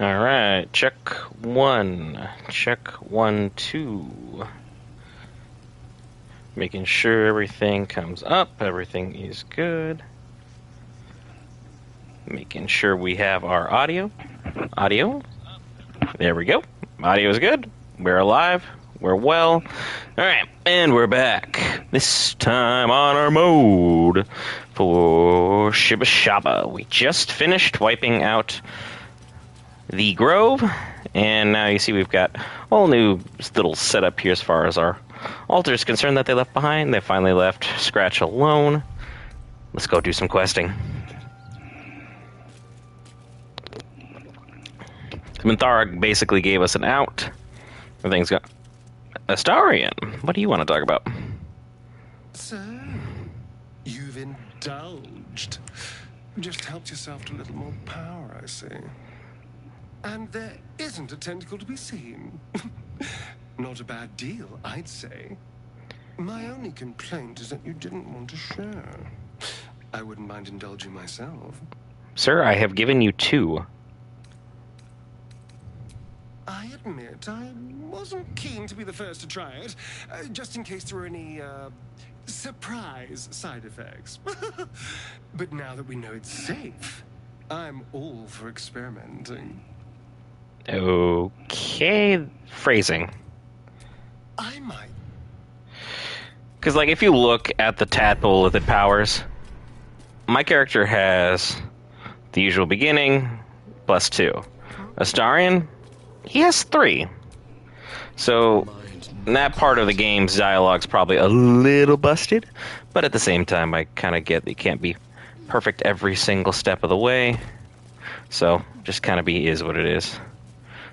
Alright, check 1. Check 1, 2. Making sure everything comes up, everything is good. Making sure we have our audio. Audio. There we go. Audio is good. We're alive. We're well. Alright, and we're back. This time on our mode for Shibba Shabba. We just finished wiping out the Grove, and now you see we've got a whole new little setup here as far as our altar is concerned that they left behind. They finally left Scratch alone. Let's go do some questing. Minthara basically gave us an out. Everything's got Astarion, what do you want to talk about? So, you've indulged. Just helped yourself to a little more power, I see. And there isn't a tentacle to be seen. Not a bad deal, I'd say. My only complaint is that you didn't want to share. I wouldn't mind indulging myself. Sir, I have given you 2. I admit, I wasn't keen to be the first to try it, just in case there were any, surprise side effects. But now that we know it's safe, I'm all for experimenting. Okay, phrasing. I might. Because, like, if you look at the tadpole with its powers, my character has the usual beginning plus 2. Astarion, he has 3. So, that part of the game's dialogue's probably a little busted, but at the same time, I kind of get that you can't be perfect every single step of the way. So, just kind of is what it is.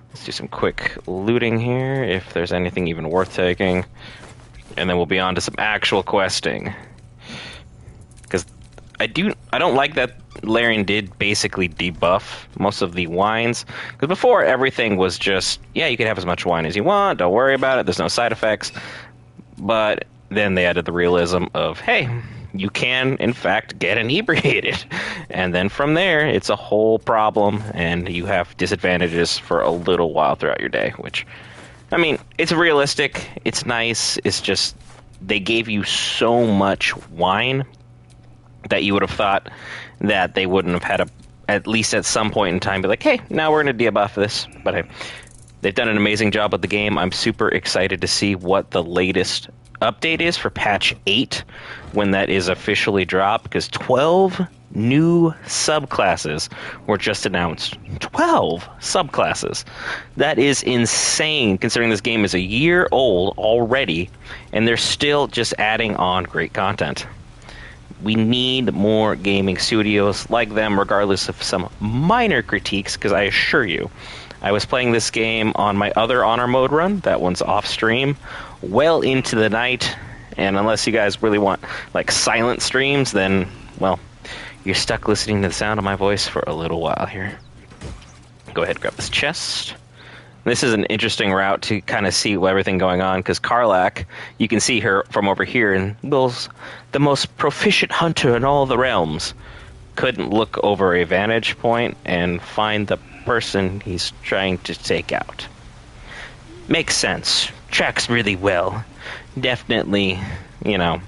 Let's do some quick looting here, if there's anything even worth taking. And then we'll be on to some actual questing. Because I don't like that Larian did basically debuff most of the wines. Because before, everything was just, yeah, you can have as much wine as you want, don't worry about it, there's no side effects. But then they added the realism of, hey, you can, in fact, get inebriated. And then from there, it's a whole problem, and you have disadvantages for a little while throughout your day, which, I mean, it's realistic, it's nice, it's just, they gave you so much wine that you would have thought that they wouldn't have had at least at some point in time, be like, hey, now we're going to debuff this. But hey, they've done an amazing job with the game. I'm super excited to see what the latest update is for patch 8 when that is officially dropped, because 12 new subclasses were just announced. 12 subclasses. That is insane, considering this game is a year old already, and they're still just adding on great content. We need more gaming studios like them, regardless of some minor critiques, because I assure you, I was playing this game on my other honor mode run. That one's off stream, well into the night, and unless you guys really want like silent streams, then, well, you're stuck listening to the sound of my voice for a little while here. Go ahead and grab this chest. This is an interesting route to kind of see everything going on, because Karlach, you can see her from over here, and Will's the most proficient hunter in all the realms. Couldn't look over a vantage point and find the person he's trying to take out. Makes sense. Tracks really well. Definitely, you know,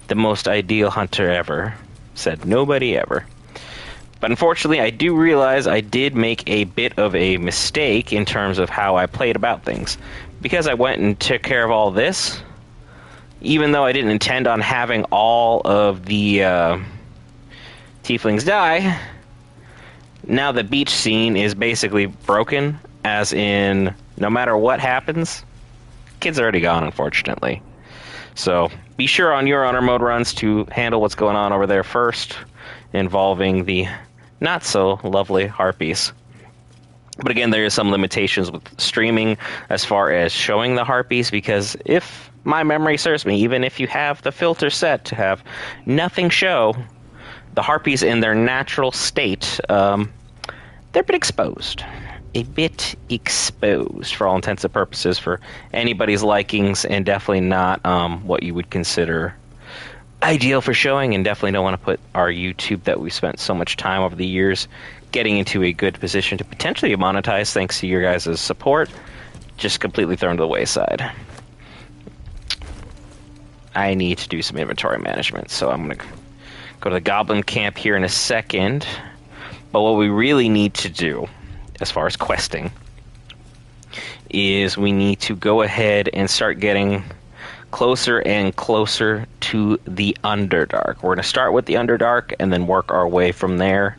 the most ideal hunter ever. Said nobody ever. But unfortunately, I do realize I did make a bit of a mistake in terms of how I played about things. Because I went and took care of all this, even though I didn't intend on having all of the tieflings die, now the beach scene is basically broken, as in, no matter what happens, kid's already gone, unfortunately. So, be sure on your honor mode runs to handle what's going on over there first, involving the not-so-lovely harpies. But again, there is some limitations with streaming as far as showing the harpies, because if my memory serves me, even if you have the filter set to have nothing show, the harpies in their natural state, they're a bit exposed. A bit exposed for all intents and purposes for anybody's likings, and definitely not what you would consider ideal for showing, and definitely don't want to put our YouTube that we spent so much time over the years getting into a good position to potentially monetize thanks to your guys' support, just completely thrown to the wayside. I need to do some inventory management, so I'm going to go to the goblin camp here in a second. But what we really need to do, as far as questing, is we need to go ahead and start getting closer and closer to the Underdark. We're going to start with the Underdark and then work our way from there.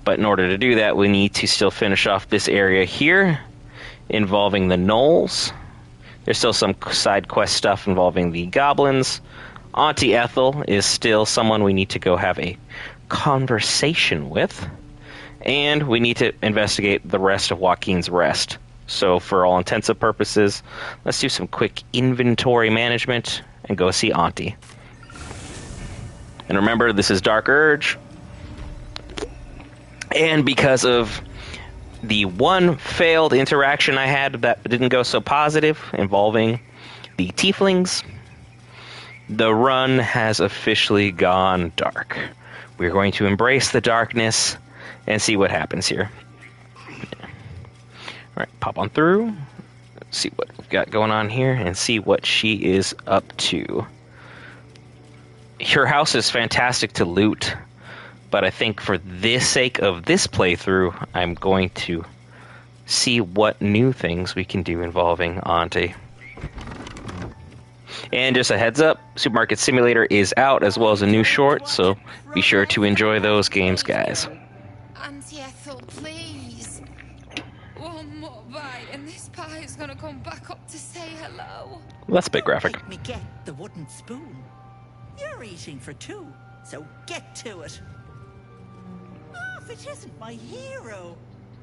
But in order to do that, we need to still finish off this area here involving the Gnolls. There's still some side quest stuff involving the goblins. Auntie Ethel is still someone we need to go have a conversation with. And we need to investigate the rest of Joaquin's Rest. So for all intents and purposes, let's do some quick inventory management and go see Auntie. And remember, this is Dark Urge. And because of the one failed interaction I had that didn't go so positive involving the tieflings, the run has officially gone dark. We're going to embrace the darkness and see what happens here. Alright, pop on through, see what we've got going on here, and see what she is up to. Her house is fantastic to loot, but I think for the sake of this playthrough, I'm going to see what new things we can do involving Auntie. And just a heads up, Supermarket Simulator is out, as well as a new short, so be sure to enjoy those games, guys. Auntie Ethel, please. One more bite, and this pie is gonna come back up to say hello. That's a bit graphic. Let me get the wooden spoon. You're eating for two, so get to it. Oh, if it isn't my hero.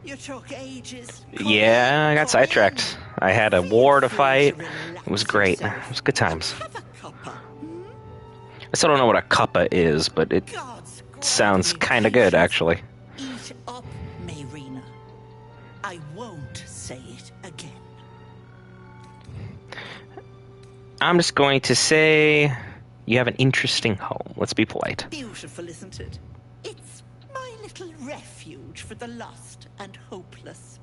You took ages. Yeah, I got sidetracked. I had a war to fight. It was great. It was good times. I still don't know what a cuppa is, but it sounds kind of good, actually. Eat up, Mayrina. I won't say it again. I'm just going to say you have an interesting home. Let's be polite. Beautiful, isn't it? It's my little refuge for the lost and hopeless.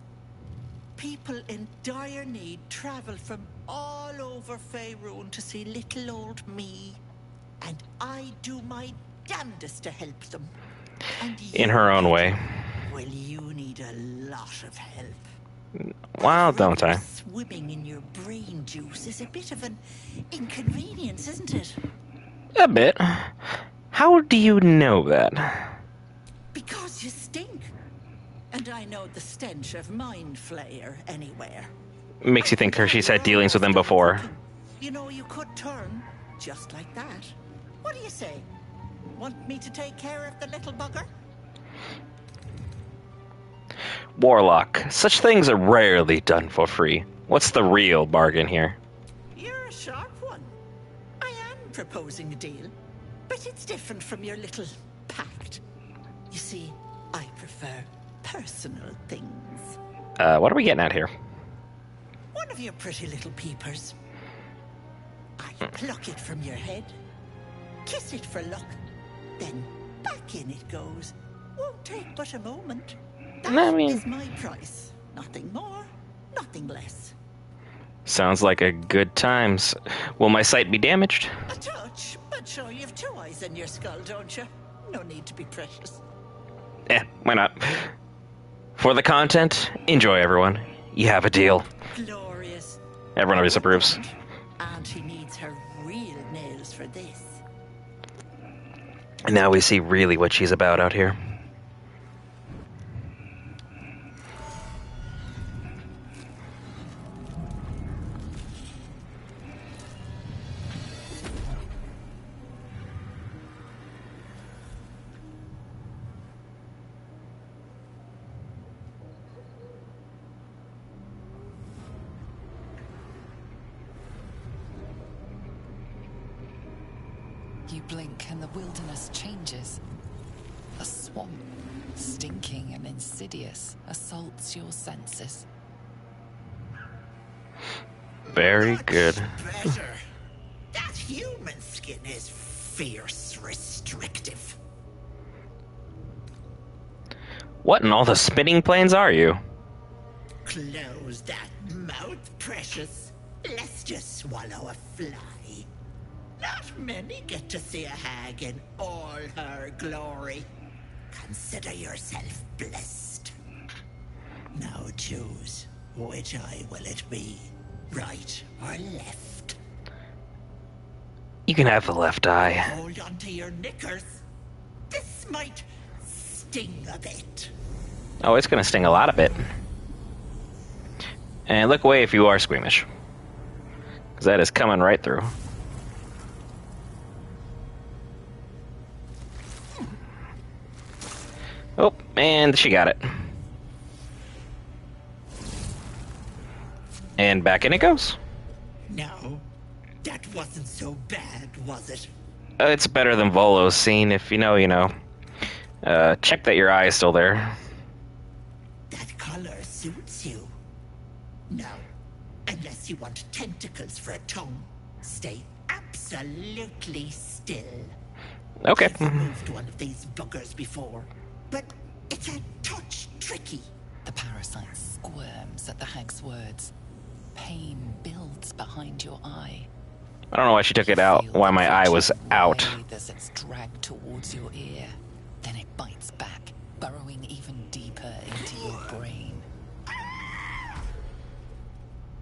People in dire need travel from all over Faerun to see little old me. And I do my damnedest to help them. And In her own way. Well, you need a lot of help. Wow, don't I? Swimming in your brain juice is a bit of an inconvenience, isn't it? A bit. How do you know that? Because you stink. And I know the stench of Mind Flayer anywhere. Makes you think she's had dealings with him before. You know, you could turn just like that. What do you say? Want me to take care of the little bugger? Warlock. Such things are rarely done for free. What's the real bargain here? You're a sharp one. I am proposing a deal, but it's different from your little pact. You see, I prefer personal things. What are we getting at here? One of your pretty little peepers. I pluck it from your head, kiss it for luck, then back in it goes. Won't take but a moment. That is my price. Nothing more, nothing less. Sounds like a good times. Will my sight be damaged? A touch, but sure you've two eyes in your skull, don't you? No need to be precious. Why not? For the content, enjoy, everyone. You have a deal. Glorious. Everyone always approves. And he needs her real nails for this. And now we see really what she's about out here. You blink and the wilderness changes. A swamp, stinking and insidious, assaults your senses. Very good. Better. That human skin is fierce restrictive. What in all the spinning planes are you? Close that mouth, precious. Let's just swallow a fly. Not many get to see a hag in all her glory. Consider yourself blessed. Now choose, which eye will it be? Right or left? You can have the left eye. Hold on to your knickers. This might sting a bit. Oh, it's gonna sting a lot of it. And look away if you are squeamish. Because that is coming right through. Oh, and she got it. And back in it goes. No, that wasn't so bad, was it? It's better than Volo's scene, if you know, you know. Check that your eye is still there. That color suits you. No, unless you want tentacles for a tongue, stay absolutely still. Okay. I've removed one of these buggers before, but it's a touch tricky. The parasite squirms at the hag's words. Pain builds behind your eye. I don't know why she took it out, Feel why the my eye was creature out. writhe as it's dragged towards your ear. Then it bites back, burrowing even deeper into your brain.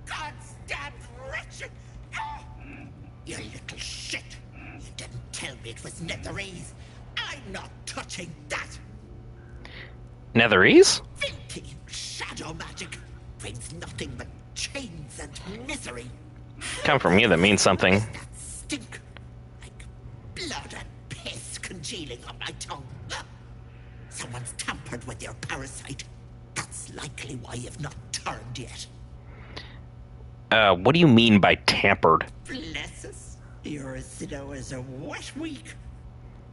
Goddamn wretched! You little shit! You didn't tell me it was Netherese. I'm not touching that! Netherese? Filthy shadow magic brings nothing but chains and misery. Come from you, that means something. That stink, like blood and piss congealing on my tongue. Someone's tampered with your parasite. That's likely why you've not turned yet. What do you mean by tampered? Bless us, you're as slow as a wet week.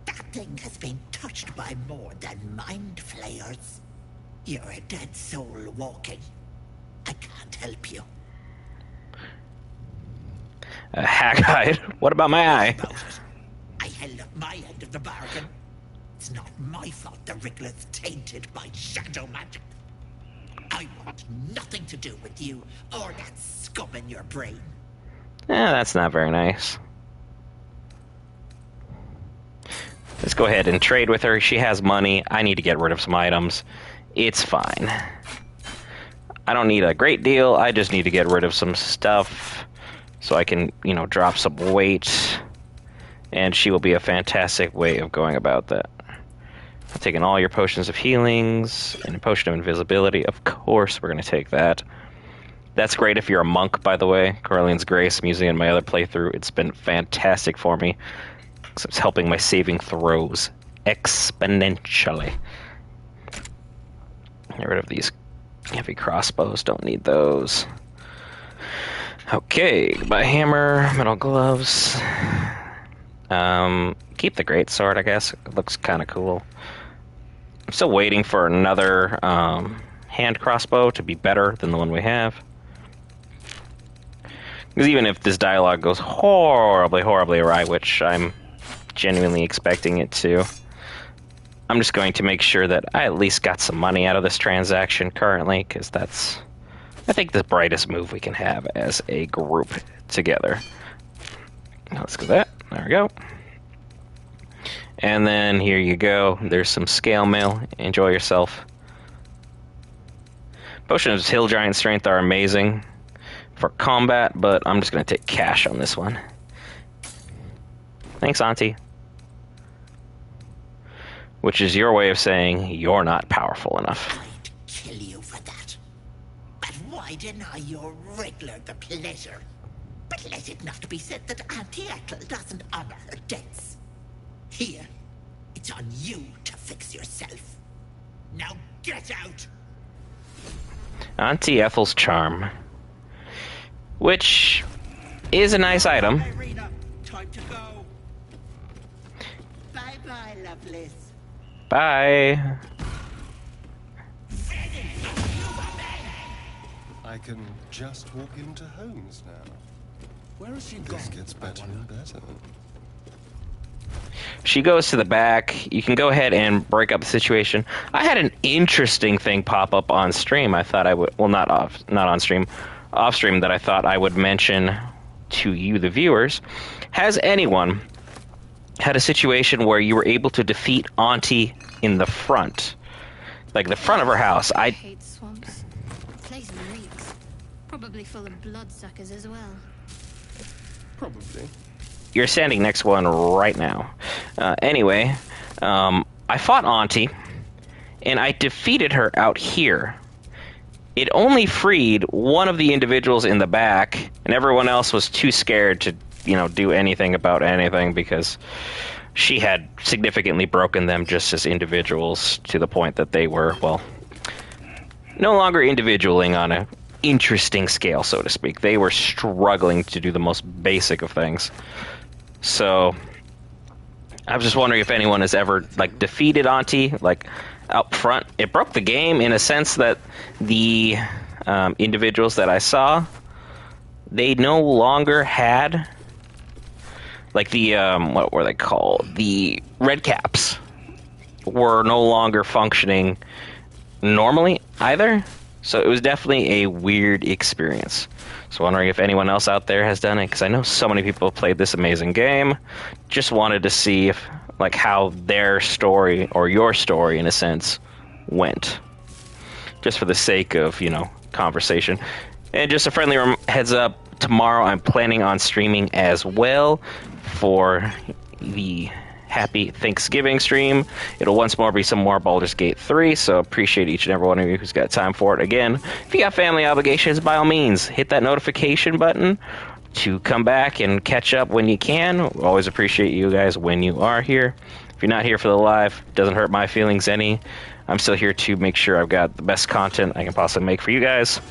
That thing has been touched by more than mind flayers. You're a dead soul walking. I can't help you. Hack-eyed. What about my eye? About it. I held up my end of the bargain. It's not my fault the Wriggler's tainted by shadow magic. I want nothing to do with you or that scum in your brain. That's not very nice. Let's go ahead and trade with her. She has money. I need to get rid of some items. It's fine. I don't need a great deal. I just need to get rid of some stuff so I can, you know, drop some weight. And she will be a fantastic way of going about that. I'm taking all your potions of healings and a potion of invisibility. Of course, we're going to take that. That's great if you're a monk, by the way. Corellian's Grace, I'm using it in my other playthrough. It's been fantastic for me. It's helping my saving throws exponentially. Get rid of these heavy crossbows. Don't need those. Okay, goodbye hammer, metal gloves. Keep the greatsword, I guess. It looks kind of cool. I'm still waiting for another hand crossbow to be better than the one we have. Because even if this dialogue goes horribly, horribly awry, which I'm genuinely expecting it to, I'm just going to make sure that I at least got some money out of this transaction currently, because that's, I think, the brightest move we can have as a group together. Now let's go that. There we go. And then here you go. There's some scale mail. Enjoy yourself. Potions of Hill Giant Strength are amazing for combat, but I'm just going to take cash on this one. Thanks, Auntie. Which is your way of saying you're not powerful enough. I'd kill you for that. But why deny your Wriggler the pleasure? But let it not be said that Auntie Ethel doesn't honor her debts. Here, it's on you to fix yourself. Now get out! Auntie Ethel's Charm. Which is a nice item. Irina, time to go. Bye-bye, Lovelace. Bye. I can just walk into homes now. Where has she This gone? gets better and better. she goes to the back. You can go ahead and break up the situation. I had an interesting thing pop up on stream. I thought I would, well, not on stream, off stream, that I thought I would mention to you, the viewers. Has anyone had a situation where you were able to defeat Auntie in the front, like the front of her house? I hate swamps. The place reeks. Probably full of bloodsuckers as well. Probably. You're standing next to one right now. Anyway, I fought Auntie, and I defeated her out here. It only freed one of the individuals in the back, and everyone else was too scared to, do anything about anything because she had significantly broken them just as individuals to the point that they were, well, no longer individualing on an interesting scale, so to speak. They were struggling to do the most basic of things. So I was just wondering if anyone has ever defeated Auntie out front. It broke the game in a sense that the individuals that I saw, they no longer had the what were they called? The red caps were no longer functioning normally either. So it was definitely a weird experience. So wondering if anyone else out there has done it, because I know so many people have played this amazing game. Just wanted to see if how their story, or your story in a sense, went. Just for the sake of, conversation. And just a friendly heads up, tomorrow I'm planning on streaming as well for the Happy Thanksgiving stream. It'll once more be some more Baldur's Gate 3, so appreciate each and every one of you who's got time for it. Again, if you got family obligations, by all means, hit that notification button to come back and catch up when you can. Always appreciate you guys when you are here. If you're not here for the live, it doesn't hurt my feelings any. I'm still here to make sure I've got the best content I can possibly make for you guys.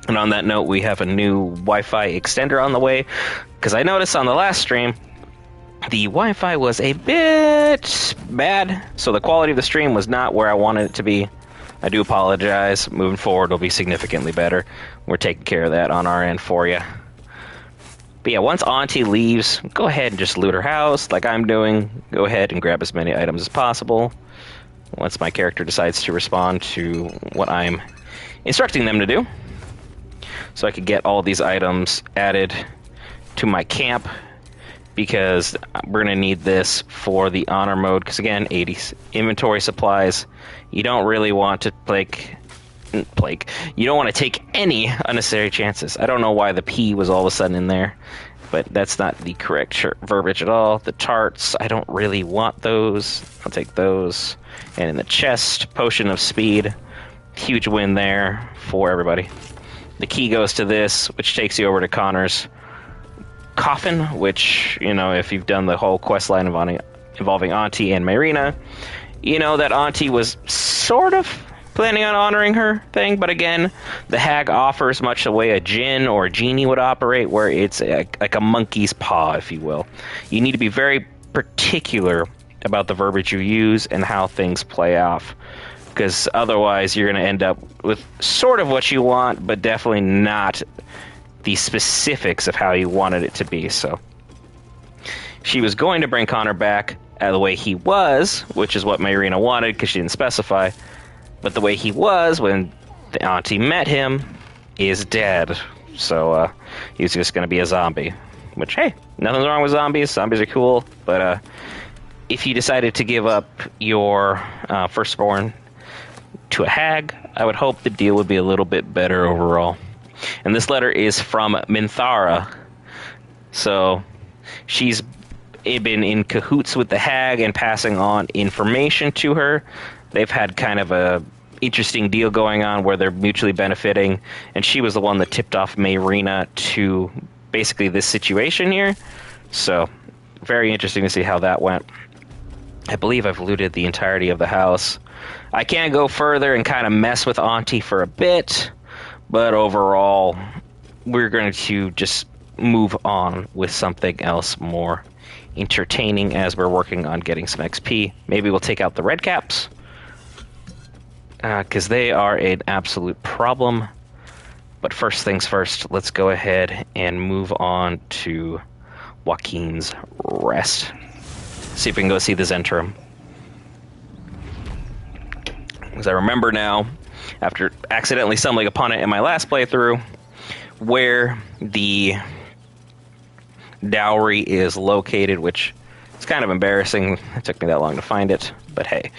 And on that note, we have a new Wi-Fi extender on the way, because I noticed on the last stream the Wi-Fi was a bit bad, so the quality of the stream was not where I wanted it to be. I do apologize. Moving forward, it'll be significantly better. We're taking care of that on our end for you. But yeah, once Auntie leaves, go ahead and just loot her house like I'm doing. Go ahead and grab as many items as possible. Once my character decides to respond to what I'm instructing them to do. So I could get all these items added to my camp, because we're going to need this for the honor mode. Because again, 80 inventory supplies. You don't really want to you don't want to take any unnecessary chances. I don't know why the P was all of a sudden in there, but that's not the correct verbiage at all. The tarts, I don't really want those. I'll take those. And in the chest, potion of speed. Huge win there for everybody. The key goes to this, which takes you over to Connor's coffin, which, if you've done the whole quest line involving Auntie and Marina, that Auntie was sort of planning on honoring her thing, but again, the hag offers much the way a djinn or a genie would operate, where it's like a monkey's paw, if you will. You need to be very particular about the verbiage you use and how things play off, because otherwise you're going to end up with sort of what you want, but definitely not the specifics of how you wanted it to be. So she was going to bring Connor back the way he was, which is what Marina wanted, because she didn't specify. But the way he was when the Auntie met him is dead. So he's just going to be a zombie. Which, hey, nothing's wrong with zombies. Zombies are cool. But if you decided to give up your firstborn to a hag, I would hope the deal would be a little bit better overall. And this letter is from Minthara. So she's been in cahoots with the hag and passing on information to her. They've had kind of a interesting deal going on where they're mutually benefiting, and she was the one that tipped off Marina to basically this situation here. So very interesting to see how that went. I believe I've looted the entirety of the house. I can go further and kind of mess with Auntie for a bit, but overall, we're going to just move on with something else more entertaining as we're working on getting some XP. Maybe we'll take out the red caps, because they are an absolute problem. But first things first, let's go ahead and move on to Joaquin's rest. See if we can go see the Zhentarim. Because I remember now, after accidentally stumbling upon it in my last playthrough, where the dowry is located, which is kind of embarrassing. It took me that long to find it, but hey.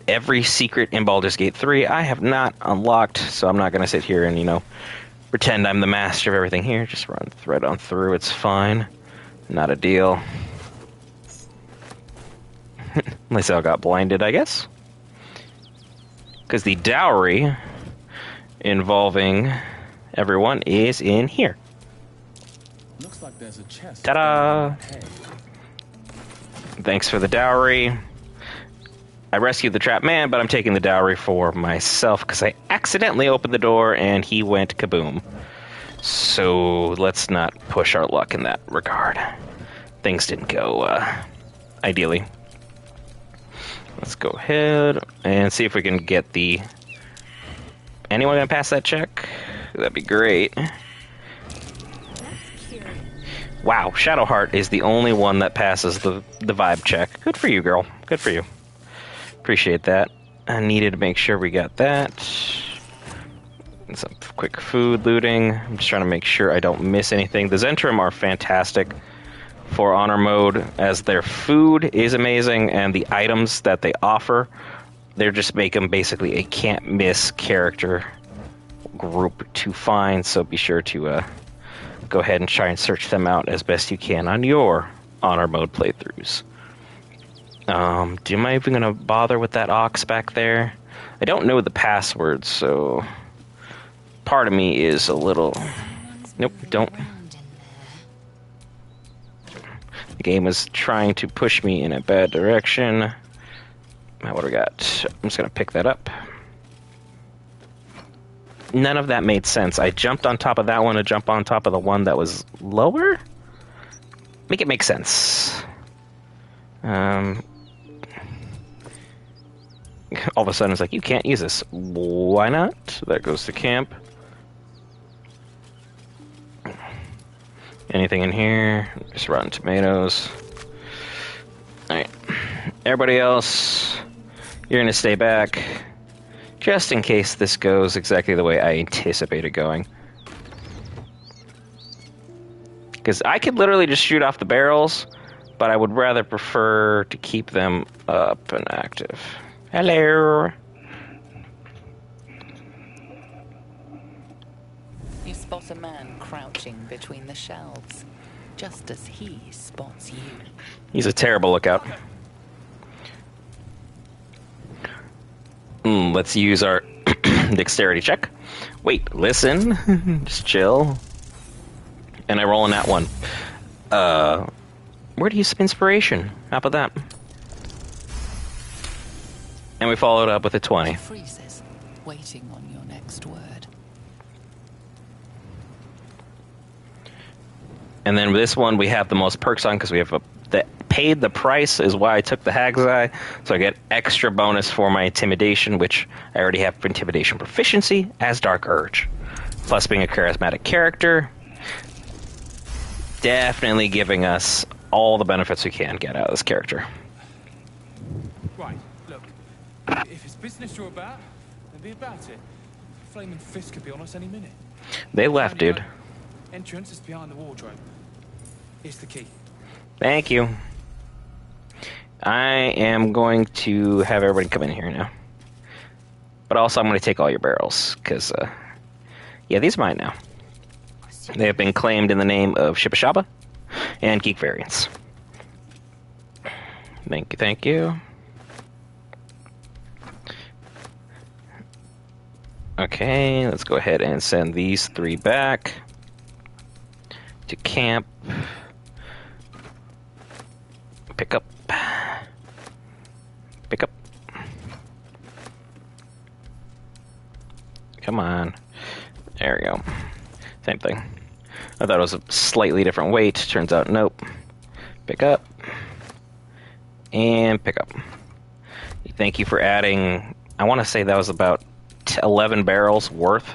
Every secret in Baldur's Gate 3 I have not unlocked, so I'm not going to sit here and, pretend I'm the master of everything here. Just run right on through, it's fine. Not a deal. Unless I got blinded, I guess. Because the dowry involving everyone is in here. Looks like there's a chest. Ta-da! Thanks for the dowry. I rescued the trapped man, but I'm taking the dowry for myself because I accidentally opened the door and he went kaboom. So let's not push our luck in that regard. Things didn't go ideally. Let's go ahead and see if we can get the... Anyone gonna pass that check? That'd be great. Wow, Shadowheart is the only one that passes the vibe check. Good for you, girl. Good for you. Appreciate that. I needed to make sure we got that. And some quick food looting. I'm just trying to make sure I don't miss anything. The Zhentarim are fantastic for honor mode, as their food is amazing, and the items that they offer, they just make them basically a can't-miss character group to find, so be sure to go ahead and try and search them out as best you can on your honor mode playthroughs. Am I even going to bother with that ox back there? I don't know the password, so part of me is a little... Nope, don't. The game is trying to push me in a bad direction. What do we got? I'm just going to pick that up. None of that made sense. I jumped on top of that one to jump on top of the one that was lower? Make it make sense. All of a sudden it's like, you can't use this. Why not? That goes to camp. Anything in here? Just rotten tomatoes. Alright. Everybody else, you're going to stay back. Just in case this goes exactly the way I anticipate it going. Because I could literally just shoot off the barrels, but I would rather prefer to keep them up and active. Hello! You spot a man crouching between the shelves, just as he spots you. He's a terrible lookout. Let's use our dexterity check. Wait, listen. Just chill. And I roll in that one. Where do you some inspiration? How about that? And we followed up with a 20. He freezes, waiting on your next word. And then with this one, we have the most perks on because we have paid the price is why I took the Hag's Eye. So I get extra bonus for my intimidation, which I already have for intimidation proficiency as Dark Urge. Plus being a charismatic character, definitely giving us all the benefits we can get out of this character. Right, look. If it's business you're about, then be about it. Flaming Fist could be on us any minute. They left, dude. Entrance is behind the wardrobe. Here's the key. Thank you. I am going to have everybody come in here now. But also I'm going to take all your barrels, because, yeah, these are mine now. They have been claimed in the name of Shibashaba and Geek Variants. Thank you, thank you. Okay, let's go ahead and send these 3 back to camp. Pick up. Pick up. Come on. There we go. Same thing. I thought it was a slightly different weight. Turns out, nope. Pick up. And pick up. Thank you for adding... I want to say that was about 11 barrels worth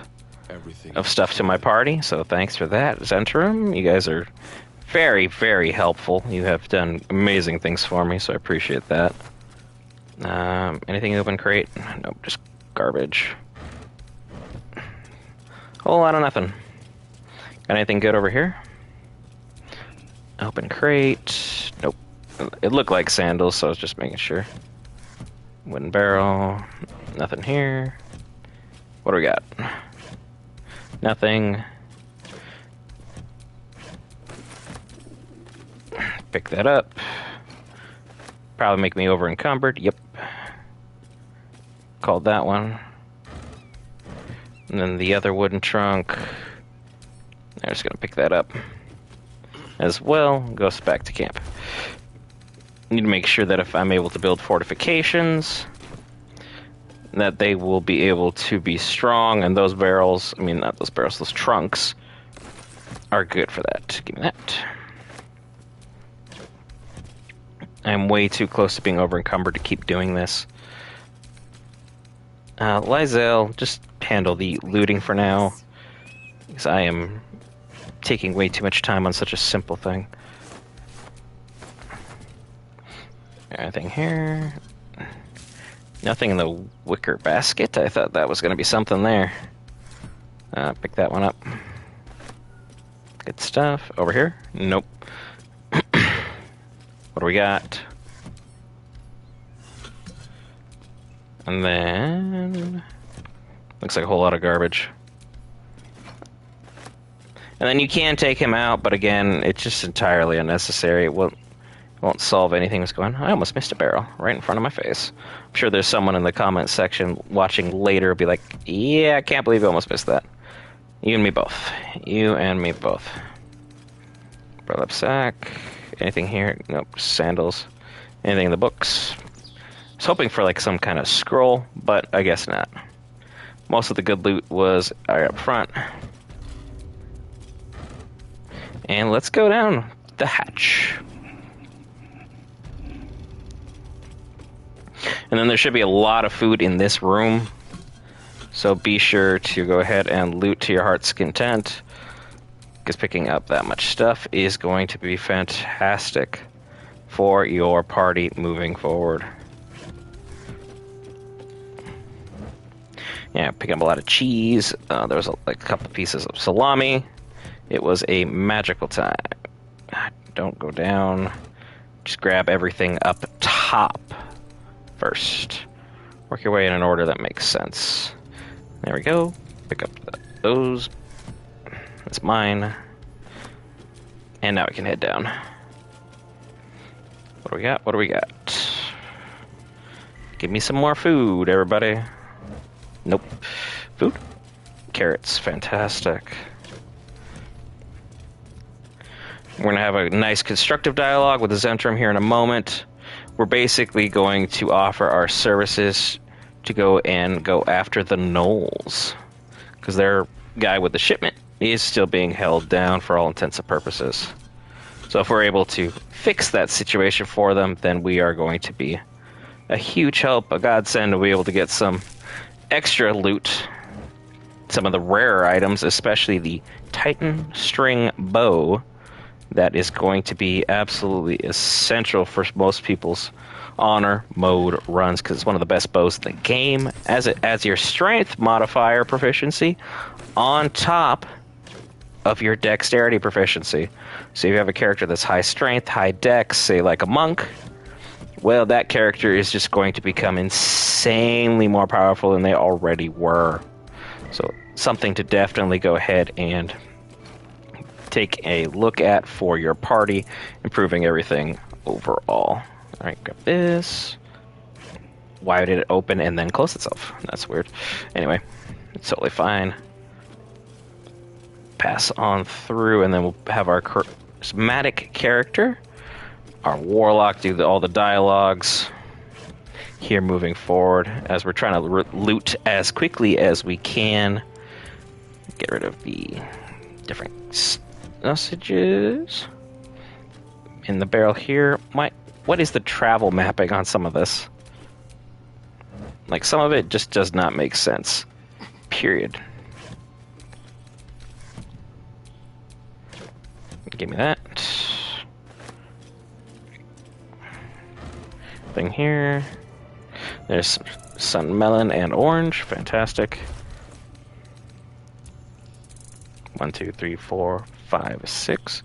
of stuff to my party. So thanks for that, Zhentarim. You guys are very, very helpful. You have done amazing things for me, so I appreciate that. Anything open crate? Nope, just garbage. Whole lot of nothing. Got anything good over here? Open crate. Nope. It looked like sandals, so I was just making sure. Wooden barrel. Nothing here. What do we got? Nothing. Pick that up. Probably make me over encumbered. Yep. Called that one. And then the other wooden trunk. I'm just gonna pick that up as well. Goes back to camp. Need to make sure that if I'm able to build fortifications, that they will be able to be strong, and those barrels, I mean not those barrels, those trunks are good for that. Give me that. I'm way too close to being over encumbered to keep doing this. Lysel, just handle the looting for now, because I am taking way too much time on such a simple thing. Anything here? Nothing in the wicker basket. I thought that was going to be something there. Pick that one up. Good stuff. Over here? Nope. What do we got? And then... looks like a whole lot of garbage. And then you can take him out, but again, it's just entirely unnecessary. It won't solve anything that's going on. I almost missed a barrel right in front of my face. I'm sure there's someone in the comment section watching later will be like, yeah, I can't believe you almost missed that. You and me both. You and me both. Burlap sack. Anything here? Nope. Sandals. Anything in the books? I was hoping for like some kind of scroll, but I guess not. Most of the good loot was right up front. And let's go down the hatch. And then there should be a lot of food in this room. So be sure to go ahead and loot to your heart's content, because picking up that much stuff is going to be fantastic for your party moving forward. Yeah, picking up a lot of cheese. There was like a couple pieces of salami. It was a magical time. Don't go down. Just grab everything up top first. Work your way in an order that makes sense. There we go. Pick up those. That's mine. And now we can head down. What do we got? What do we got? Give me some more food, everybody. Nope. Food? Carrots. Fantastic. We're going to have a nice constructive dialogue with the Zhentarim here in a moment. We're basically going to offer our services to go after the Gnolls, because their guy with the shipment is still being held down for all intents and purposes. So if we're able to fix that situation for them, then we are going to be a huge help, a godsend, to be able to get some extra loot, some of the rarer items, especially the Titan string bow. That is going to be absolutely essential for most people's honor mode runs, because it's one of the best bows in the game, as it adds your strength modifier proficiency on top of your dexterity proficiency. So if you have a character that's high strength, high dex, say like a monk, well, that character is just going to become insanely more powerful than they already were. So something to definitely go ahead and take a look at for your party, improving everything overall. Alright, grab this. Why did it open and then close itself? That's weird. Anyway, it's totally fine. Pass on through, and then we'll have our charismatic character, our warlock, do all the dialogues here moving forward, as we're trying to loot as quickly as we can. Get rid of the different messages in the barrel here. What is the travel mapping on some of this? Like, some of it just does not make sense. Period. Give me that. Thing here. There's sun melon and orange. Fantastic. 1, 2, 3, 4, 5, 6.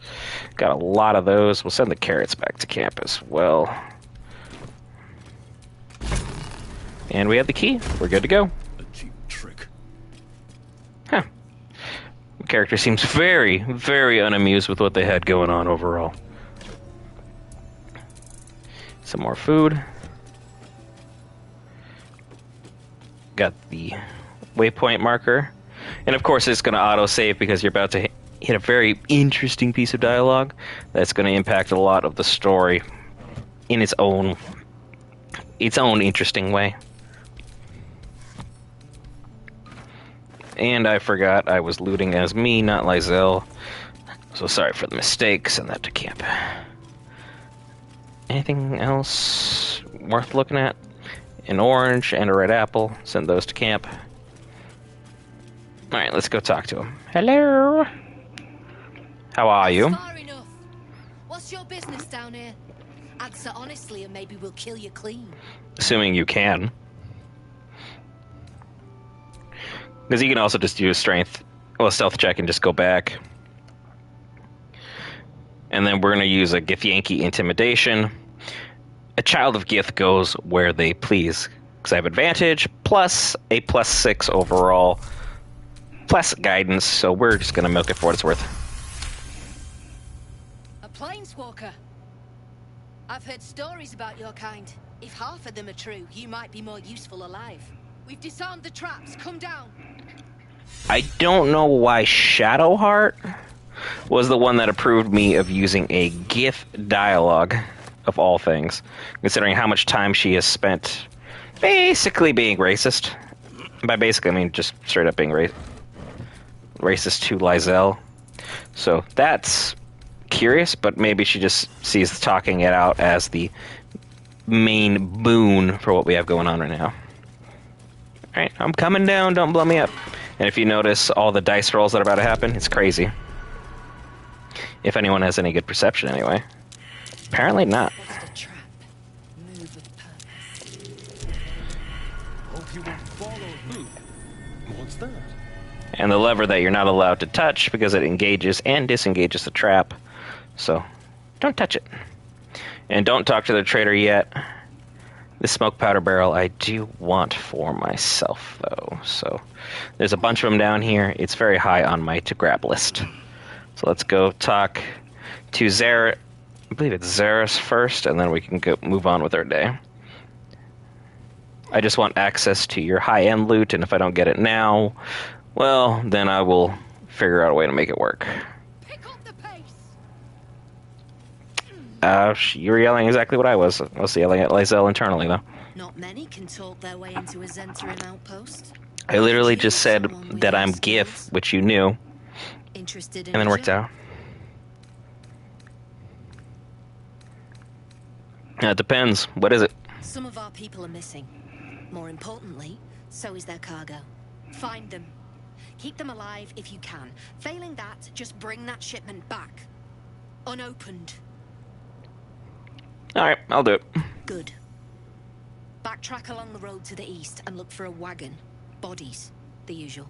Got a lot of those. We'll send the carrots back to camp as well. And we have the key. We're good to go. A cheap trick. Huh. The character seems very, very unamused with what they had going on overall. Some more food. Got the waypoint marker. And of course it's going to auto-save because you're about to hit a very interesting piece of dialogue that's going to impact a lot of the story in its own interesting way. And I forgot I was looting as me, not Lizelle. So sorry for the mistake. Send that to camp. Anything else worth looking at? An orange and a red apple. Send those to camp. Alright, let's go talk to him. Hello? How are you? Far enough. What's your business down here? Answer honestly and maybe we'll kill you clean. Assuming you can. Because you can also just use stealth check and just go back. And then we're going to use a Gith Yankee intimidation. A child of Gith goes where they please. Because I have advantage, plus a +6 overall, plus guidance, so we're just going to milk it for what it's worth. A planeswalker. I've heard stories about your kind. If half of them are true, you might be more useful alive. We've disarmed the traps. Come down. I don't know why Shadowheart was the one that approved me of using a Gith dialogue, of all things, considering how much time she has spent basically being racist. By basically, I mean just straight up being racist to Lizelle. So that's curious, but maybe she just sees talking it out as the main boon for what we have going on right now. Alright, I'm coming down, don't blow me up. And if you notice all the dice rolls that are about to happen, it's crazy. If anyone has any good perception, anyway. Apparently not. What's the trap? Move with purpose. Hope you will follow who? What's that? And the lever that you're not allowed to touch because it engages and disengages the trap. So, don't touch it. And don't talk to the traitor yet. The smoke powder barrel I do want for myself, though. So, there's a bunch of them down here. It's very high on my to-grab list. So let's go talk to Zara. I believe it's Zaris first, and then we can move on with our day. I just want access to your high-end loot, and if I don't get it now, well, then I will figure out a way to make it work. Pick up the pace. You were yelling exactly what I was. I was yelling at Lizelle internally, though. Not many can talk their way into a Zhentarim outpost. I literally just said that I'm Gith, which you knew, Interested in and then worked out. It depends. What is it? Some of our people are missing. More importantly, so is their cargo. Find them. Keep them alive if you can. Failing that, just bring that shipment back. Unopened. Alright, I'll do it. Good. Backtrack along the road to the east and look for a wagon. Bodies. The usual.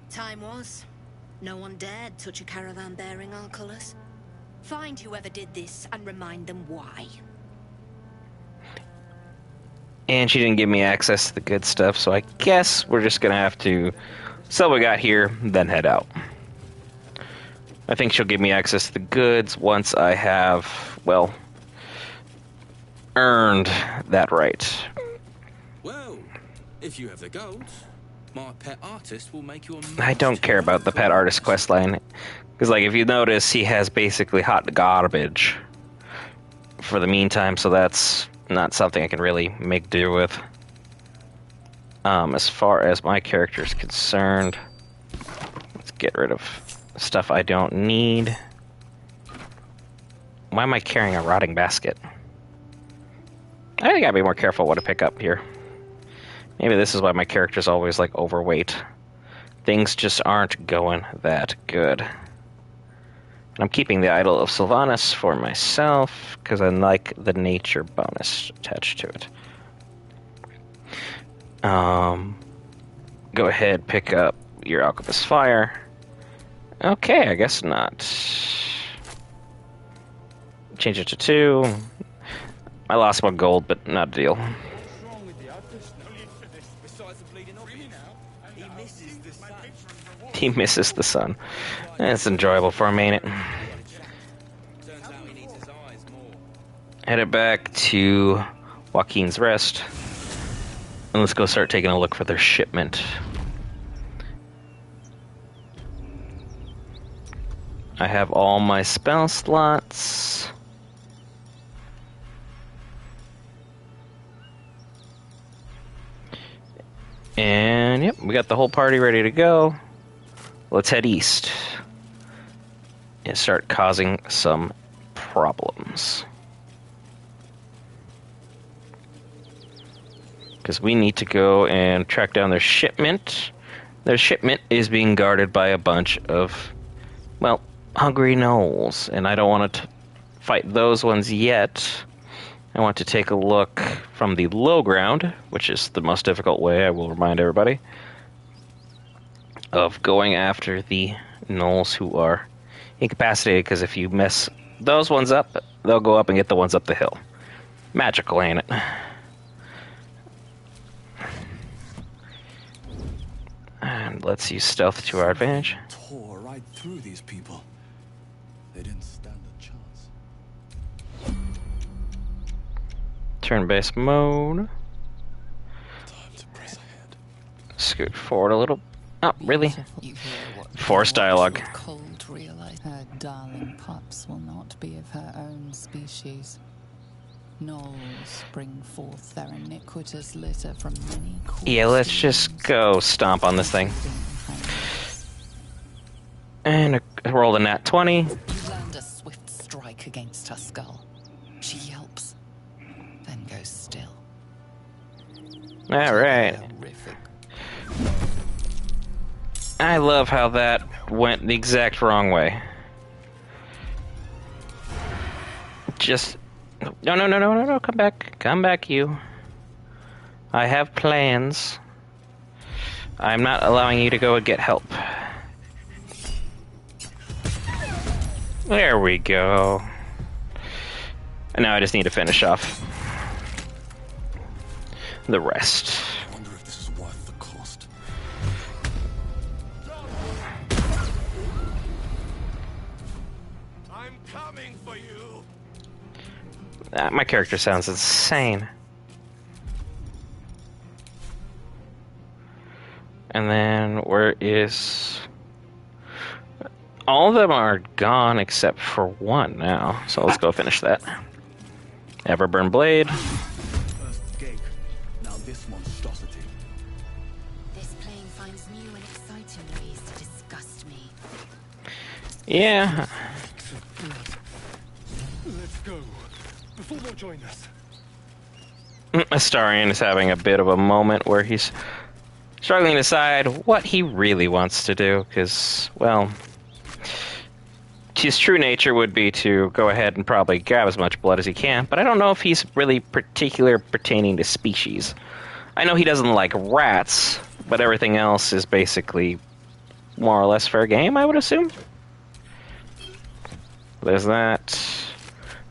Time was. No one dared touch a caravan bearing our colours. Find whoever did this and remind them why. And she didn't give me access to the good stuff, so I guess we're just gonna have to sell what we got here, then head out. I think she'll give me access to the goods once I have, well, earned that right. Well, if you have the gold, my pet artist will make you a... I don't care about the pet artist questline, because, like, if you notice, he has basically hot garbage for the meantime, so that's not something I can really make do with. As far as my character is concerned, let's get rid of stuff I don't need. Why am I carrying a rotting basket? I think I'd be more careful what to pick up here. Maybe this is why my character's always, like, overweight. Things just aren't going that good. I'm keeping the Idol of Sylvanas for myself, because I like the nature bonus attached to it. Go ahead, pick up your Alchemist Fire. Okay, I guess not. Change it to 2. I lost 1 gold, but not a deal. What's wrong with the others? No need for this. Besides the bleeding obvious. He misses the sun. He misses the sun. It's enjoyable for a minute. Turns out he needs his eyes more. Headed back to Joaquin's Rest. And let's go start taking a look for their shipment. I have all my spell slots. And yep, we got the whole party ready to go. Let's head east and start causing some problems. Because we need to go and track down their shipment. Their shipment is being guarded by a bunch of, well, hungry gnolls. And I don't want to fight those ones yet. I want to take a look from the low ground, which is the most difficult way, I will remind everybody, of going after the gnolls who are incapacitated, because if you mess those ones up, they'll go up and get the ones up the hill. Magical, ain't it? And let's use stealth to our advantage. Tore right through these people. They didn't stand a chance. Turn-based mode. Time to press ahead. Scoot forward a little. Oh, really? You hear what Forced dialogue. Cold realize her darling pups will not be of her own species. Gnolls bring forth their iniquitous litter from many corpse Yeah, let's just go stomp on this thing. And roll the nat 20. You land a swift strike against her skull. She yelps, then goes still. Alright. Horrific. I love how that went the exact wrong way. Just... No, come back. Come back, you. I have plans. I'm not allowing you to go and get help. There we go. And now I just need to finish off the rest. I wonder if this is worth the cost. I'm coming for you. My character sounds insane. And then where is... All of them are gone except for one now. So let's go finish that. Everburn Blade. First gate. Now this monstrosity. This plane finds new and exciting ways to disgust me. Yeah. Let's go. Before they'll join us. Astarion is having a bit of a moment where he's struggling to decide what he really wants to do, because, well, his true nature would be to go ahead and probably grab as much blood as he can, but I don't know if he's really particular pertaining to species. I know he doesn't like rats, but everything else is basically more or less fair game, I would assume. There's that.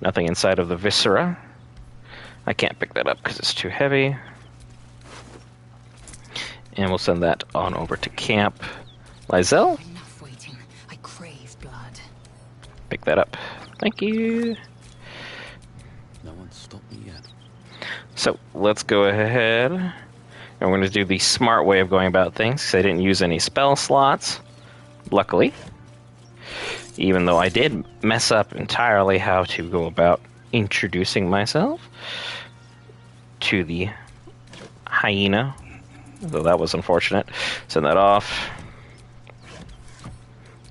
Nothing inside of the viscera. I can't pick that up because it's too heavy. And we'll send that on over to camp. Lysel, Enough waiting. I crave blood. pick that up. Thank you. No one stopped me yet. So let's go ahead. And we're going to do the smart way of going about things, because I didn't use any spell slots, luckily. Even though I did mess up entirely how to go about introducing myself to the hyena. Though that was unfortunate. Send that off.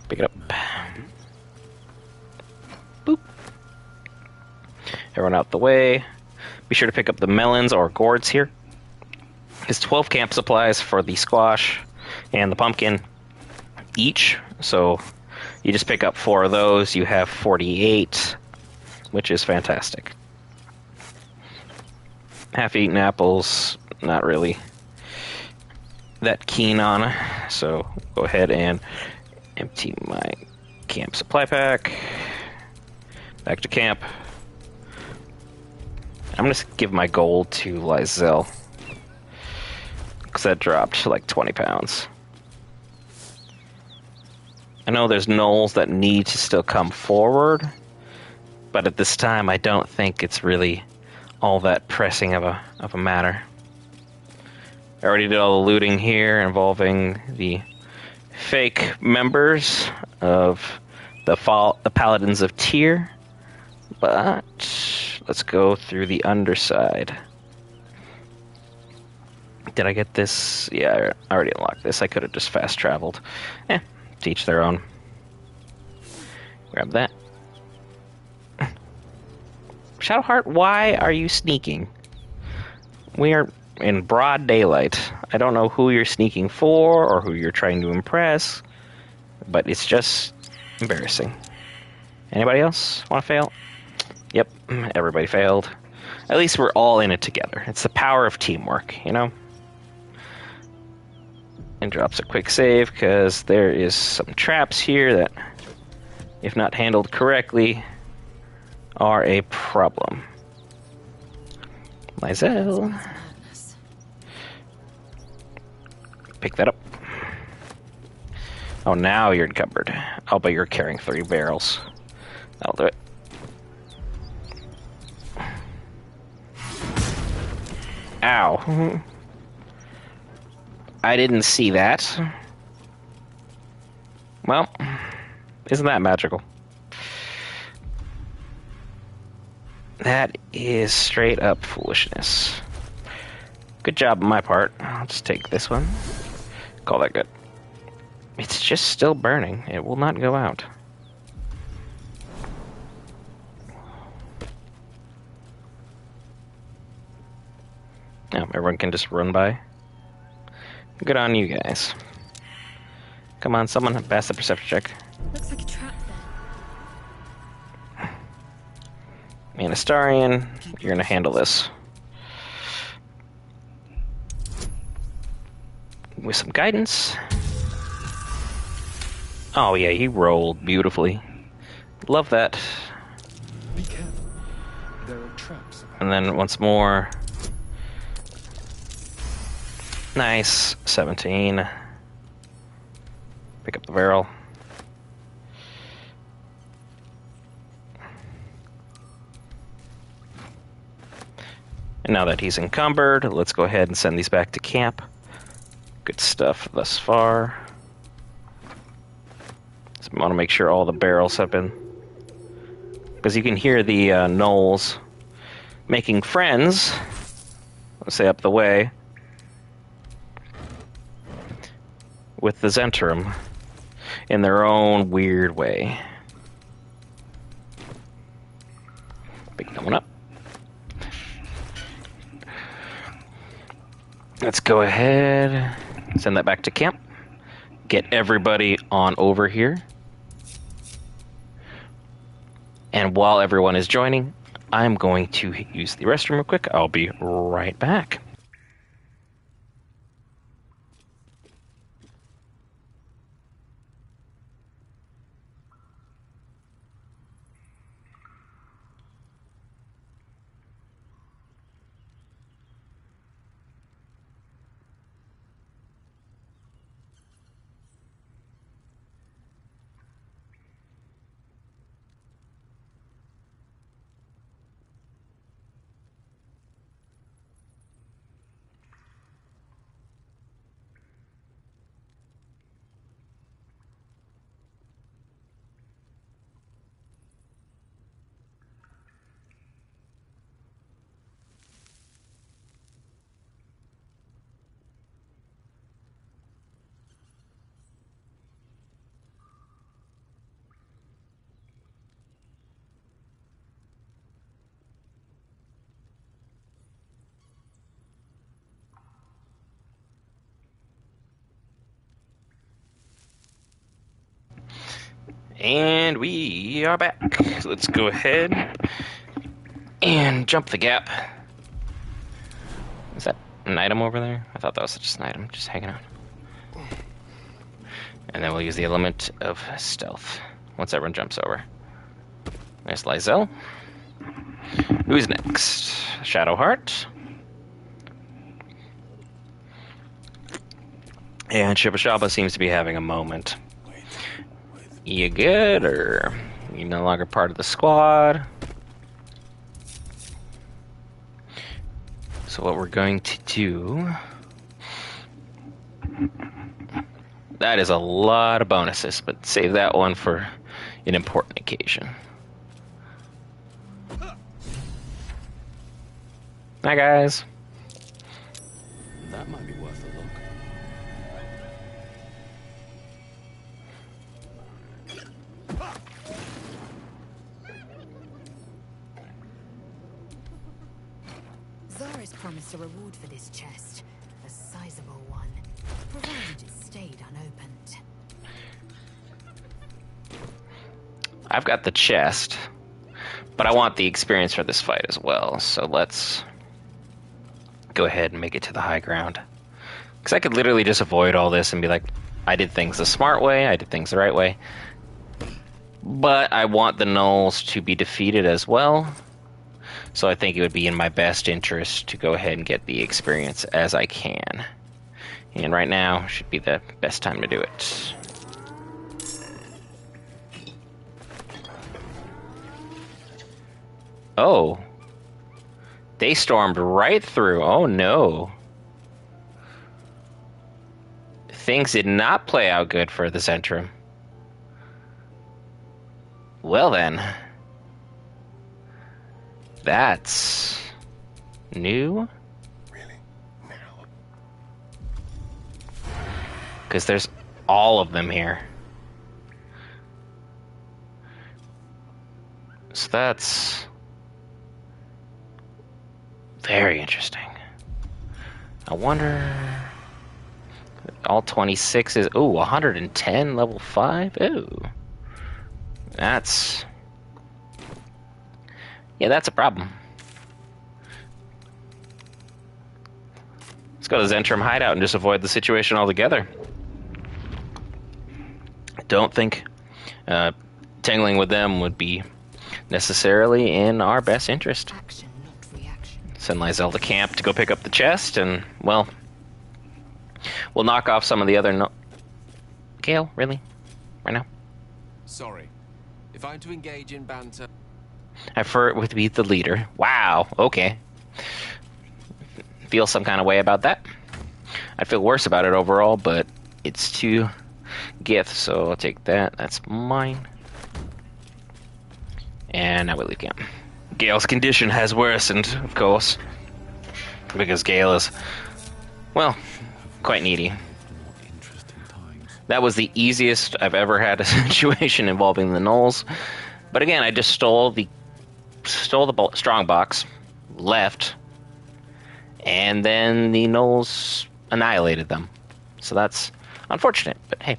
Pick it up. Boop. Everyone out the way. Be sure to pick up the melons or gourds here. It's 12 camp supplies for the squash and the pumpkin each. So You just pick up 4 of those, you have 48, which is fantastic. Half-eaten apples, not really that keen on, so go ahead and empty my camp supply pack. Back to camp. I'm gonna give my gold to Lysel, because that dropped like 20 pounds. I know there's gnolls that need to still come forward, but at this time I don't think it's really all that pressing of a matter. I already did all the looting here involving the fake members of the Paladins of Tyr, but let's go through the underside. Did I get this? Yeah, I already unlocked this. I could have just fast traveled. To each their own. Grab that. Shadowheart, why are you sneaking? We are in broad daylight. I don't know who you're sneaking for or who you're trying to impress, but it's just embarrassing. Anybody else want to fail? Yep, everybody failed. At least we're all in it together. It's the power of teamwork, you know? And drops a quick save because there is some traps here that, if not handled correctly, are a problem. Lysel. Pick that up. Oh, now you're encumbered. Oh, but you're carrying 3 barrels. That'll do it. Ow. I didn't see that. Well, isn't that magical? That is straight up foolishness. Good job on my part. I'll just take this one. Call that good. It's just still burning. It will not go out. Now, everyone can just run by. Good on you guys. Come on, someone pass the perception check. Looks like a trap there. Me and Astarion, you're gonna handle this. With some guidance. Oh yeah, he rolled beautifully. Love that. Be careful. There are traps about. And then once more. Nice. 17. Pick up the barrel. And now that he's encumbered, let's go ahead and send these back to camp. Good stuff thus far. So I want to make sure all the barrels have been... Because you can hear the gnolls making friends, let's say up the way, with the Zhentarim in their own weird way. Pick that one up. Let's go ahead, send that back to camp. Get everybody on over here. And while everyone is joining, I'm going to use the restroom real quick. I'll be right back. And we are back. So let's go ahead and jump the gap. Is that an item over there? I thought that was just an item, just hanging out. And then we'll use the element of stealth once everyone jumps over. There's Lysel. Who's next? Shadowheart. And Shibashaba seems to be having a moment. You good, or you no longer part of the squad? So what we're going to do... That is a lot of bonuses, but save that one for an important occasion. Hi, guys. That might be worth a look. Zara's promised a reward for this chest. A sizable one. Provided it stayed unopened. I've got the chest, but I want the experience for this fight as well, so let's go ahead and make it to the high ground. Because I could literally just avoid all this and be like, I did things the smart way, I did things the right way. But I want the Gnolls to be defeated as well. So I think it would be in my best interest to go ahead and get the experience as I can. And right now should be the best time to do it. Oh. They stormed right through. Oh no. Things did not play out good for the Zhentarim. Well then. That's new. Really? Now? Because there's all of them here. So that's very interesting. I wonder... All 26 is... Ooh, 110 level 5? Ooh. That's... Yeah, that's a problem. Let's go to Zhentarim hideout and just avoid the situation altogether. I don't think tangling with them would be necessarily in our best interest. Action, not reaction. Send Lysel to camp to go pick up the chest, and, well, we'll knock off some of the other... Gale, really? Right now? Sorry. If I'm to engage in banter... I prefer it with be the leader. Wow, okay. Feel some kind of way about that. I feel worse about it overall, but it's to Gith, so I'll take that. That's mine. And now we leave camp. Gale's condition has worsened, of course. Because Gale is, well, quite needy. That was the easiest I've ever had a situation involving the Gnolls. But again, I just stole the strong box, left, and then the Gnolls annihilated them. So that's unfortunate, but hey,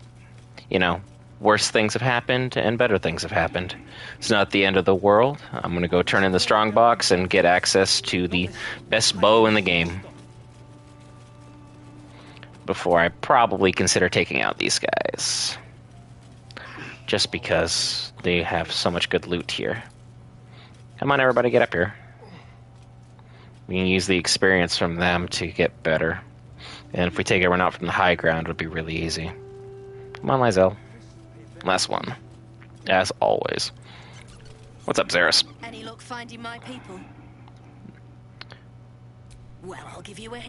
you know, worse things have happened and better things have happened. It's not the end of the world. I'm going to go turn in the strong box and get access to the best bow in the game before I probably consider taking out these guys. Just because they have so much good loot here. Come on, everybody, get up here. We can use the experience from them to get better. And if we take everyone out from the high ground, it'll be really easy. Come on, Lysel. Last one. As always. What's up, Xeris? Any luck finding my people? Well, I'll give you a...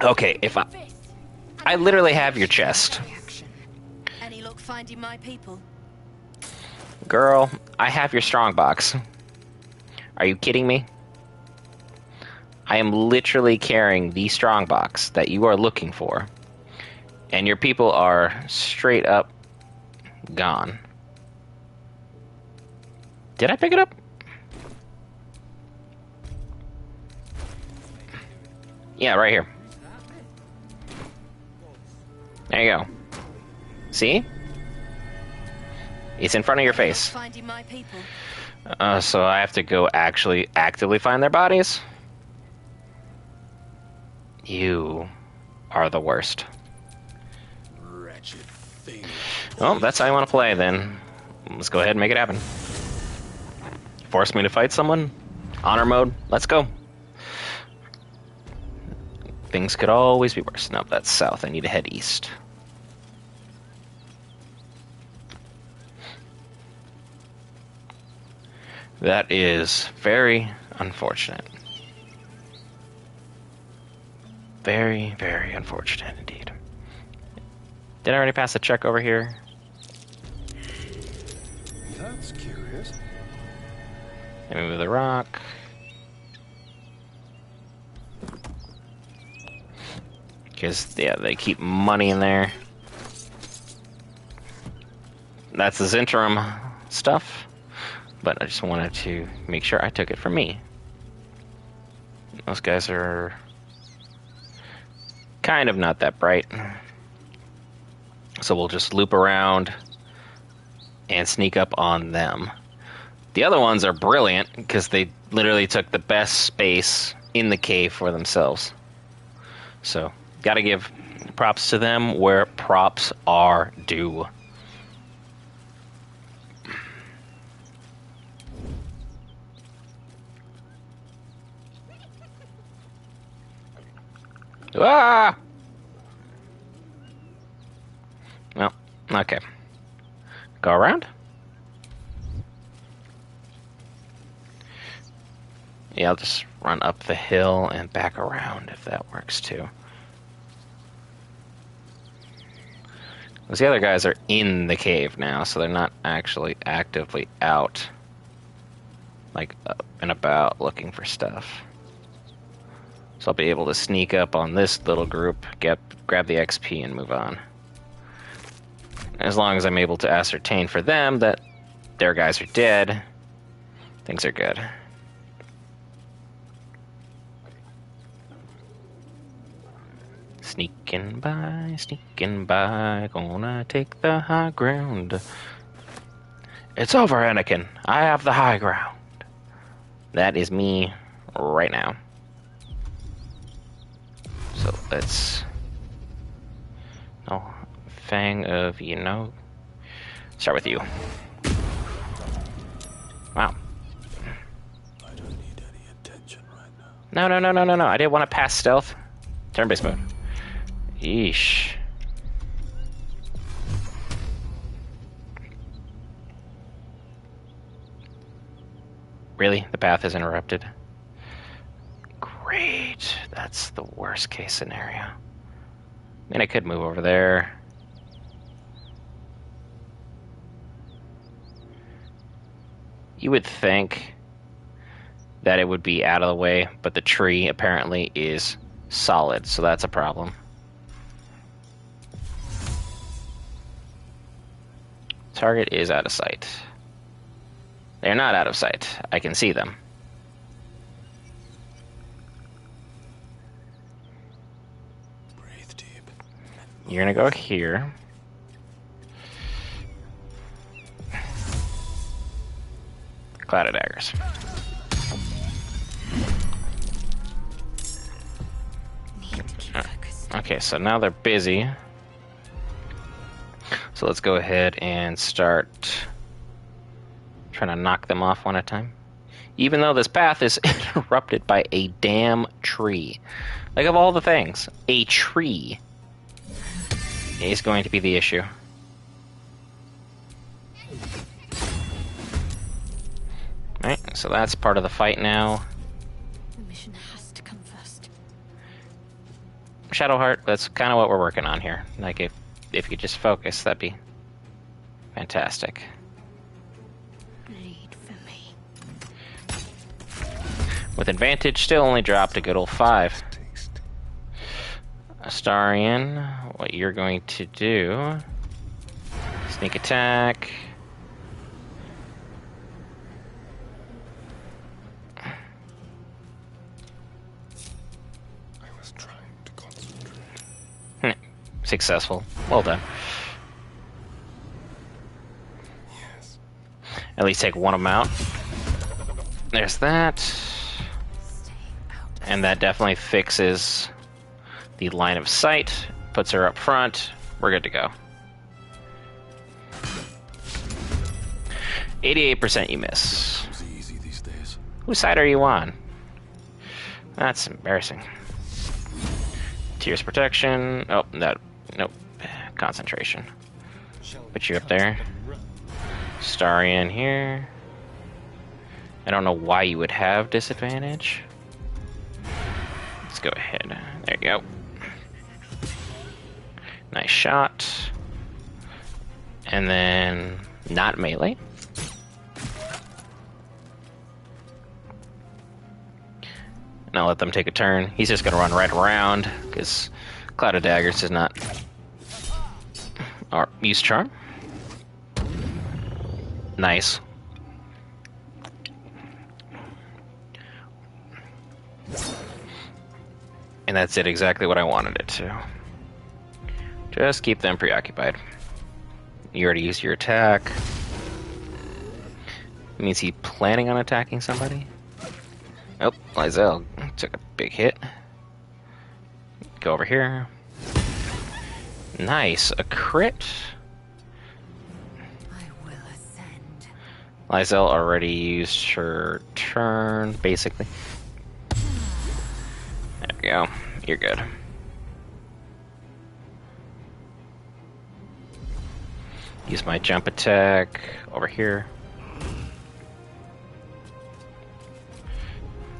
Okay, if I literally have your chest. Any luck finding my people? Girl, I have your strong box. Are you kidding me? I am literally carrying the strong box that you are looking for. And your people are straight up gone. Did I pick it up? Yeah, right here. There you go. See? It's in front of your face. Finding my people. So I have to go actually actively find their bodies? You are the worst. Wretched thing. Well, that's how you want to play, then. Let's go ahead and make it happen. Force me to fight someone? Honor mode? Let's go. Things could always be worse. Nope, that's south. I need to head east. That is very unfortunate. Very, very unfortunate indeed. Did I already pass the check over here? That's curious. Let me move the rock. Because, yeah, they keep money in there. That's the Zhentarim stuff. But I just wanted to make sure I took it for me. Those guys are kind of not that bright. So we'll just loop around and sneak up on them. The other ones are brilliant because they literally took the best space in the cave for themselves. So, gotta give props to them where props are due. Ah! Well, okay. Go around. Yeah, I'll just run up the hill and back around if that works too. Because the other guys are in the cave now, so they're not actually actively out, like up and about looking for stuff. So I'll be able to sneak up on this little group, grab the XP, and move on. As long as I'm able to ascertain for them that their guys are dead, things are good. Sneaking by, gonna take the high ground. It's over, Anakin. I have the high ground. That is me right now. So let's... No, Fang of, start with you. Wow. I don't need any attention right now. No. I didn't want to pass stealth. Turn-based mode. Yeesh. Really? The path is interrupted? Great. That's the worst case scenario. I mean, I could move over there. You would think that it would be out of the way, but the tree apparently is solid, so that's a problem. Target is out of sight. They're not out of sight. I can see them. Breathe deep. You're gonna go here. Cloud of daggers. Okay, so now they're busy. So let's go ahead and start trying to knock them off one at a time. Even though this path is interrupted by a damn tree. Like, of all the things, a tree is going to be the issue. Alright, so that's part of the fight now. The mission has to come first. Shadowheart, that's kind of what we're working on here. Like, if you could just focus, that'd be fantastic. Bleed for me. With advantage, still only dropped a good old 5. Astarion, what you're going to do... Sneak attack... Successful. Well done. At least take one of them out. There's that. And that definitely fixes the line of sight. Puts her up front. We're good to go. 88% you miss. Easy these days. Whose side are you on? That's embarrassing. Tears protection. Oh, that. Nope. Concentration. Put you up there. Starian here. I don't know why you would have disadvantage. Let's go ahead. There you go. Nice shot. And then not melee. And I'll let them take a turn. He's just gonna run right around because Cloud of Daggers does not. Or use Charm. Nice. And that's it, exactly what I wanted it to. Just keep them preoccupied. You already used your attack. Means he planning on attacking somebody? Oh, Lizelle took a big hit. Go over here. Nice, a crit. I will ascend. Lizelle already used her turn, basically. There we go. You're good. Use my jump attack over here.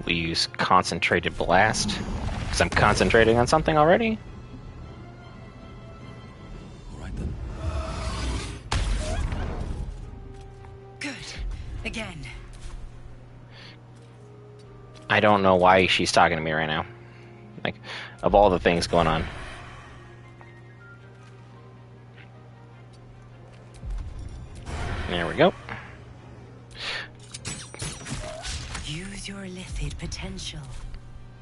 We use concentrated blast because I'm concentrating on something already. All right then. Good. Again. I don't know why she's talking to me right now. Like, of all the things going on. There we go. Use your Lithid potential.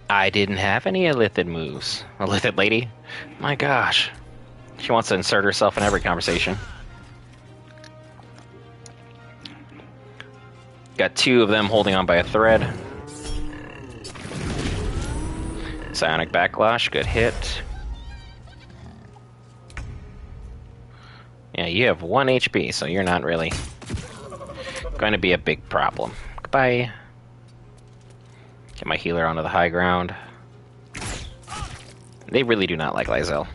I didn't have any Illithid moves. Illithid lady? My gosh. She wants to insert herself in every conversation. Got two of them holding on by a thread. Psionic Backlash, good hit. Yeah, you have 1 HP, so you're not really going to be a big problem. Goodbye. Get my healer onto the high ground. They really do not like Lizelle.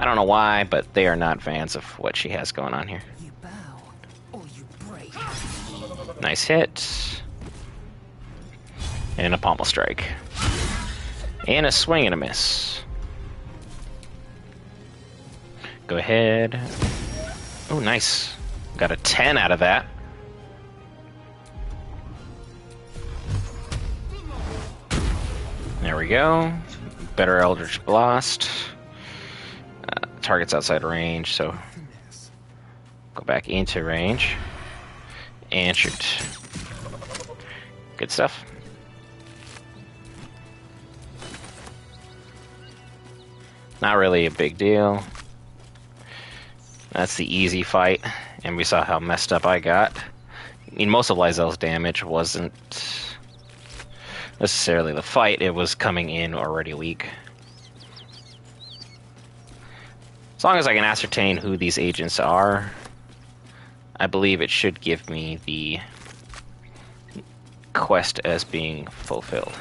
I don't know why, but they are not fans of what she has going on here. You bow, or you break. Nice hit. And a pommel strike. And a swing and a miss. Go ahead. Oh, nice. Got a 10 out of that. There we go. Better Eldritch Blast. Target's outside range, so go back into range and shoot. Good stuff. Not really a big deal. That's the easy fight, and we saw how messed up I got. I mean, most of Lizelle's damage wasn't necessarily the fight, it was coming in already weak. As long as I can ascertain who these agents are, I believe it should give me the quest as being fulfilled.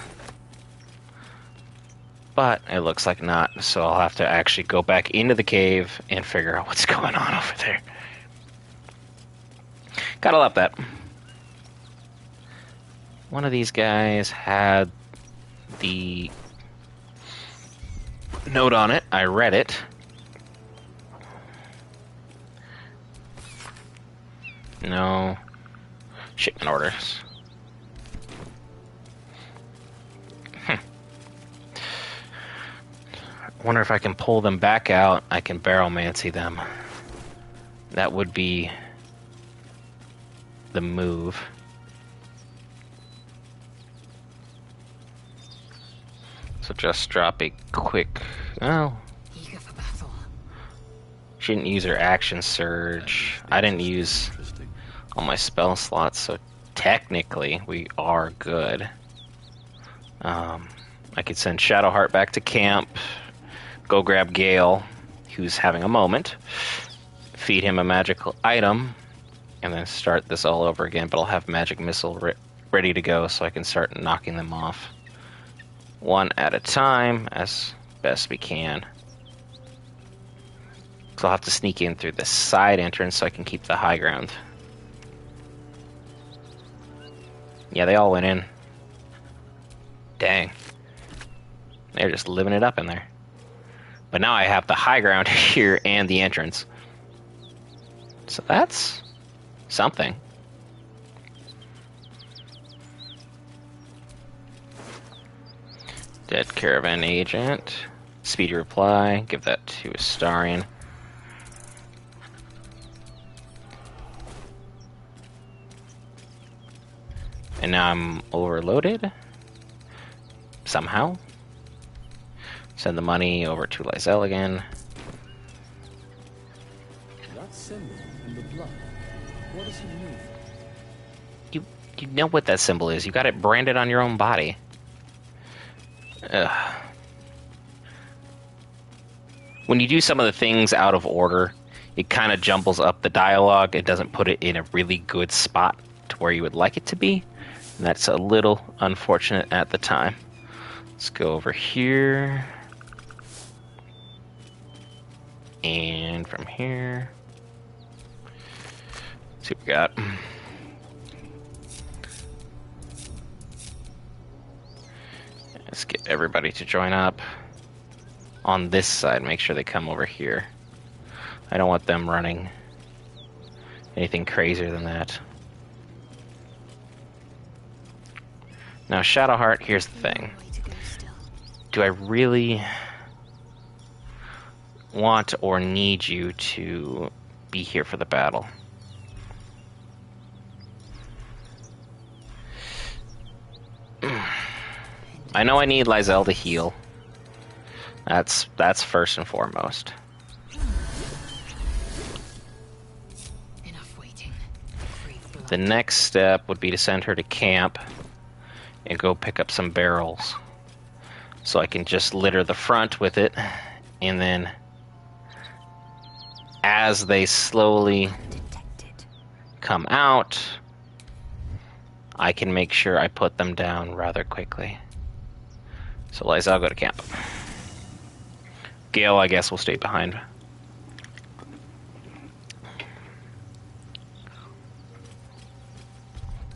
But it looks like not, so I'll have to actually go back into the cave and figure out what's going on over there. Gotta love that. One of these guys had the note on it. I read it. No. Shipment orders. Wonder if I can pull them back out. I can Baromancy them. That would be the move. So just drop a quick. Oh. Eager for battle. She didn't use her action surge. I didn't use all my spell slots, so technically we are good. I could send Shadowheart back to camp, go grab Gale, who's having a moment, feed him a magical item, and then start this all over again, but I'll have Magic Missile ready to go so I can start knocking them off one at a time as best we can. So I'll have to sneak in through the side entrance so I can keep the high ground. Yeah, they all went in. Dang. They're just living it up in there. But now I have the high ground here and the entrance. So that's something. Dead caravan agent. Speedy reply. Give that to Astarion. And now I'm overloaded. Somehow. Send the money over to Lysel again. That symbol in the blood. What does it mean? You know what that symbol is. You got it branded on your own body. Ugh. When you do some of the things out of order, it kind of jumbles up the dialogue. It doesn't put it in a really good spot to where you would like it to be. And that's a little unfortunate at the time. Let's go over here. And from here. Let's see what we got. Let's get everybody to join up on this side. Make sure they come over here. I don't want them running anything crazier than that. Now, Shadowheart, here's the thing. Do I really want or need you to be here for the battle? I know I need Lysel to heal. That's first and foremost. Enough waiting. The next step would be to send her to camp and go pick up some barrels. So I can just litter the front with it, and then as they slowly come out, I can make sure I put them down rather quickly. So Liza, I'll go to camp. Gale, I guess, will stay behind.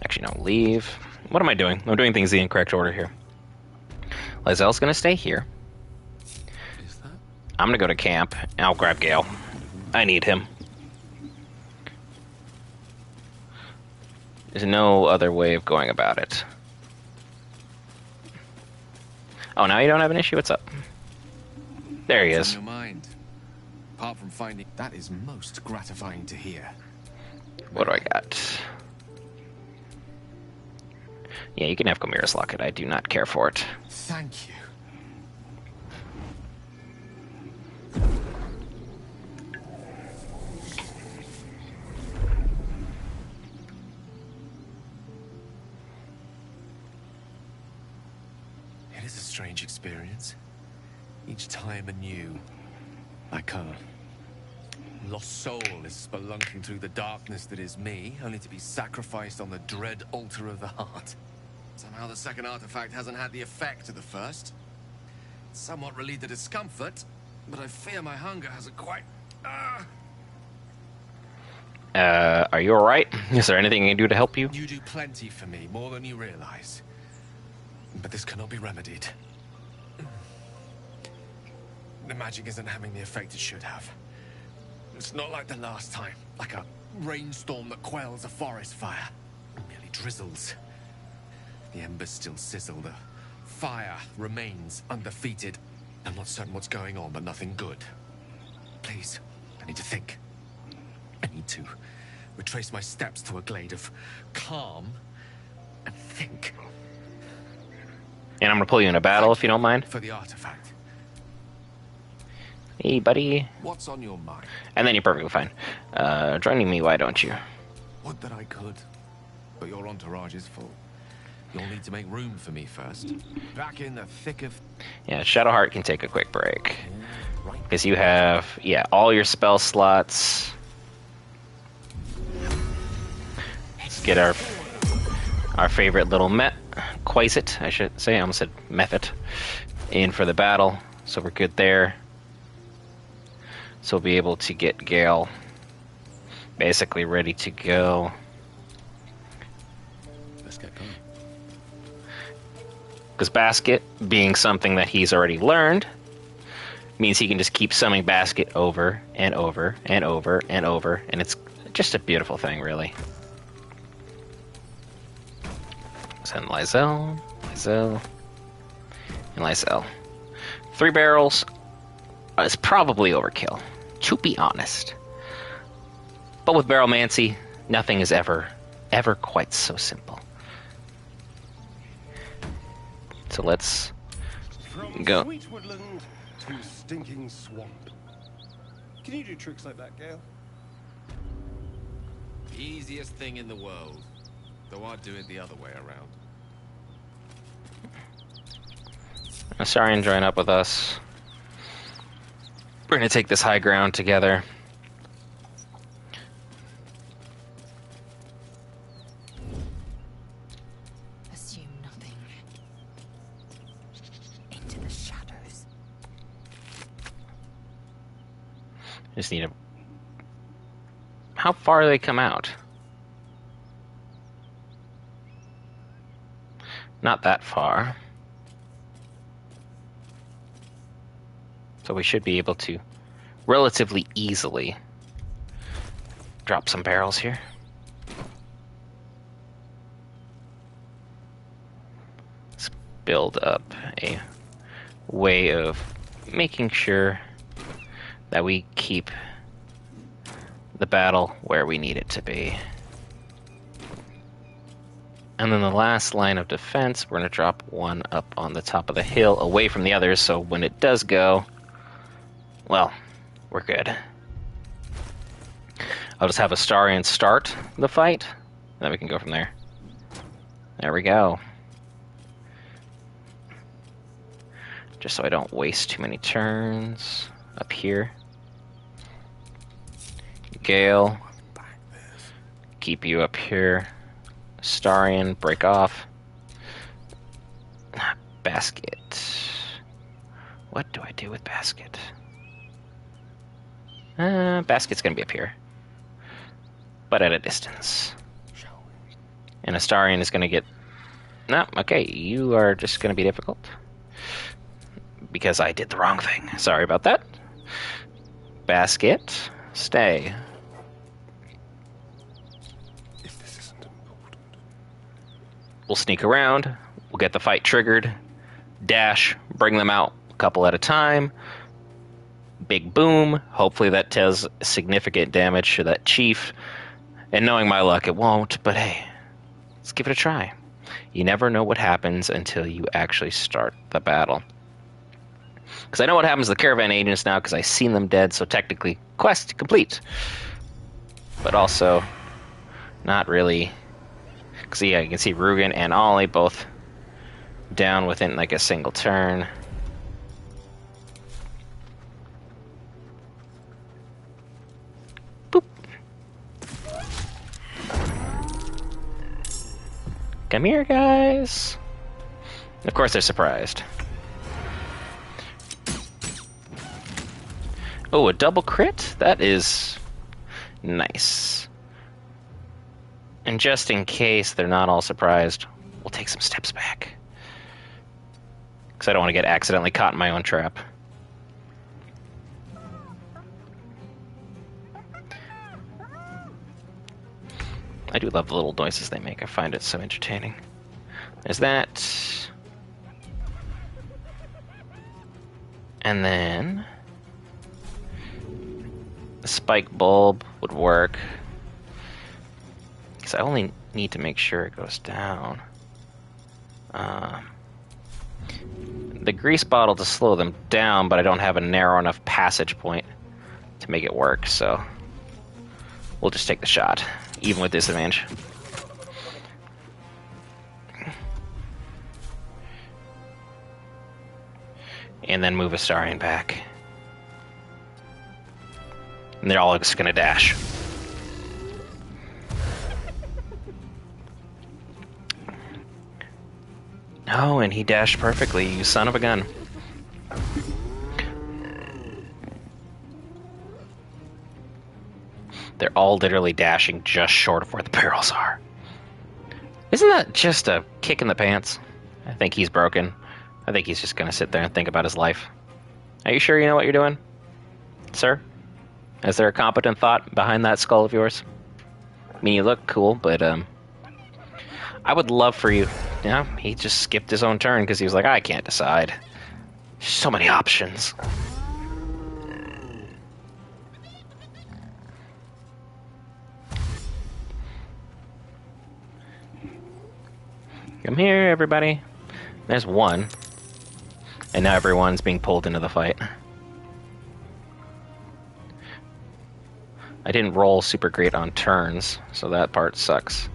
Actually, no, leave. What am I doing? I'm doing things the incorrect order here. Lysel's gonna stay here. I'm gonna go to camp, and I'll grab Gale. I need him. There's no other way of going about it. Oh, now you don't have an issue? What's up? There he is. On your mind. Apart from finding that is most gratifying to hear. What do I got? Yeah, you can have Chimera's Locket. I do not care for it. Thank you. It is a strange experience. Each time anew. Like a lost soul is spelunking through the darkness that is me, only to be sacrificed on the dread altar of the heart. Somehow the second artifact hasn't had the effect of the first. It's somewhat relieved the discomfort, but I fear my hunger hasn't quite... Are you alright? Is there anything I can do to help you? You do plenty for me, more than you realize. But this cannot be remedied. The magic isn't having the effect it should have. It's not like the last time, like a rainstorm that quells a forest fire. It merely drizzles. The embers still sizzle, the fire remains undefeated. I'm not certain what's going on, but nothing good. Please, I need to think. I need to retrace my steps to a glade of calm and think. And I'm gonna pull you in a battle if you don't mind. For the artifact. Hey, buddy. What's on your mind? And then you're perfectly fine. Joining me, why don't you? Would that I could. But your entourage is full. You'll need to make room for me first. Back in the thick of... Yeah, Shadowheart can take a quick break. Because you have, yeah, all your spell slots. Let's get our favorite little Quasit, I should say. I almost said method. In for the battle. So we're good there. So we'll be able to get Gale basically ready to go. Let's get going. Because Basket, being something that he's already learned, means he can just keep summoning Basket over and over and over and over, and it's just a beautiful thing, really. Send Lysel, and Lysel. 3 barrels is probably overkill, to be honest. But with Barrelmancy, nothing is ever quite so simple. So let's go. Sweet woodland to stinking swamp. Can you do tricks like that, Gale? Easiest thing in the world. Though I'd do it the other way around. Astarion join up with us. We're going to take this high ground together. Assume nothing. Into the shadows. Just need to... How far do they come out? Not that far. So we should be able to relatively easily drop some barrels here. Let's build up a way of making sure that we keep the battle where we need it to be. And then the last line of defense, we're going to drop one up on the top of the hill away from the others, so when it does go, well, we're good. I'll just have Astarion start the fight, and then we can go from there. There we go. Just so I don't waste too many turns up here. Gale, keep you up here. Astarion, break off. Basket. What do I do with Basket? Basket's gonna be up here, but at a distance. And Astarion is gonna get... No, okay, you are just gonna be difficult. Because I did the wrong thing. Sorry about that. Basket, stay. We'll sneak around, we'll get the fight triggered, dash, bring them out a couple at a time, big boom, hopefully that does significant damage to that chief, and knowing my luck it won't, but hey, let's give it a try. You never know what happens until you actually start the battle. Because I know what happens to the caravan agents now because I've seen them dead, so technically, quest complete. But also, not really. Because yeah, you can see Rugen and Ollie both down within like a single turn. Boop. Come here, guys. Of course they're surprised. Oh, a double crit? That is nice. And just in case they're not all surprised, we'll take some steps back. Because I don't want to get accidentally caught in my own trap. I do love the little noises they make. I find it so entertaining. There's that. And then... the spike bulb would work. Because I only need to make sure it goes down. The grease bottle to slow them down, but I don't have a narrow enough passage point to make it work, so we'll just take the shot. even with disadvantage. And then move Astarion back. And they're all just gonna dash. Oh, and he dashed perfectly, you son of a gun. They're all literally dashing just short of where the barrels are. Isn't that just a kick in the pants? I think he's broken. I think he's just gonna sit there and think about his life. Are you sure you know what you're doing, sir? Is there a competent thought behind that skull of yours? I mean, you look cool, but I would love for you. Yeah, he just skipped his own turn because he was like, I can't decide. So many options. Come here, everybody. There's one. And now everyone's being pulled into the fight. I didn't roll super great on turns, so that part sucks.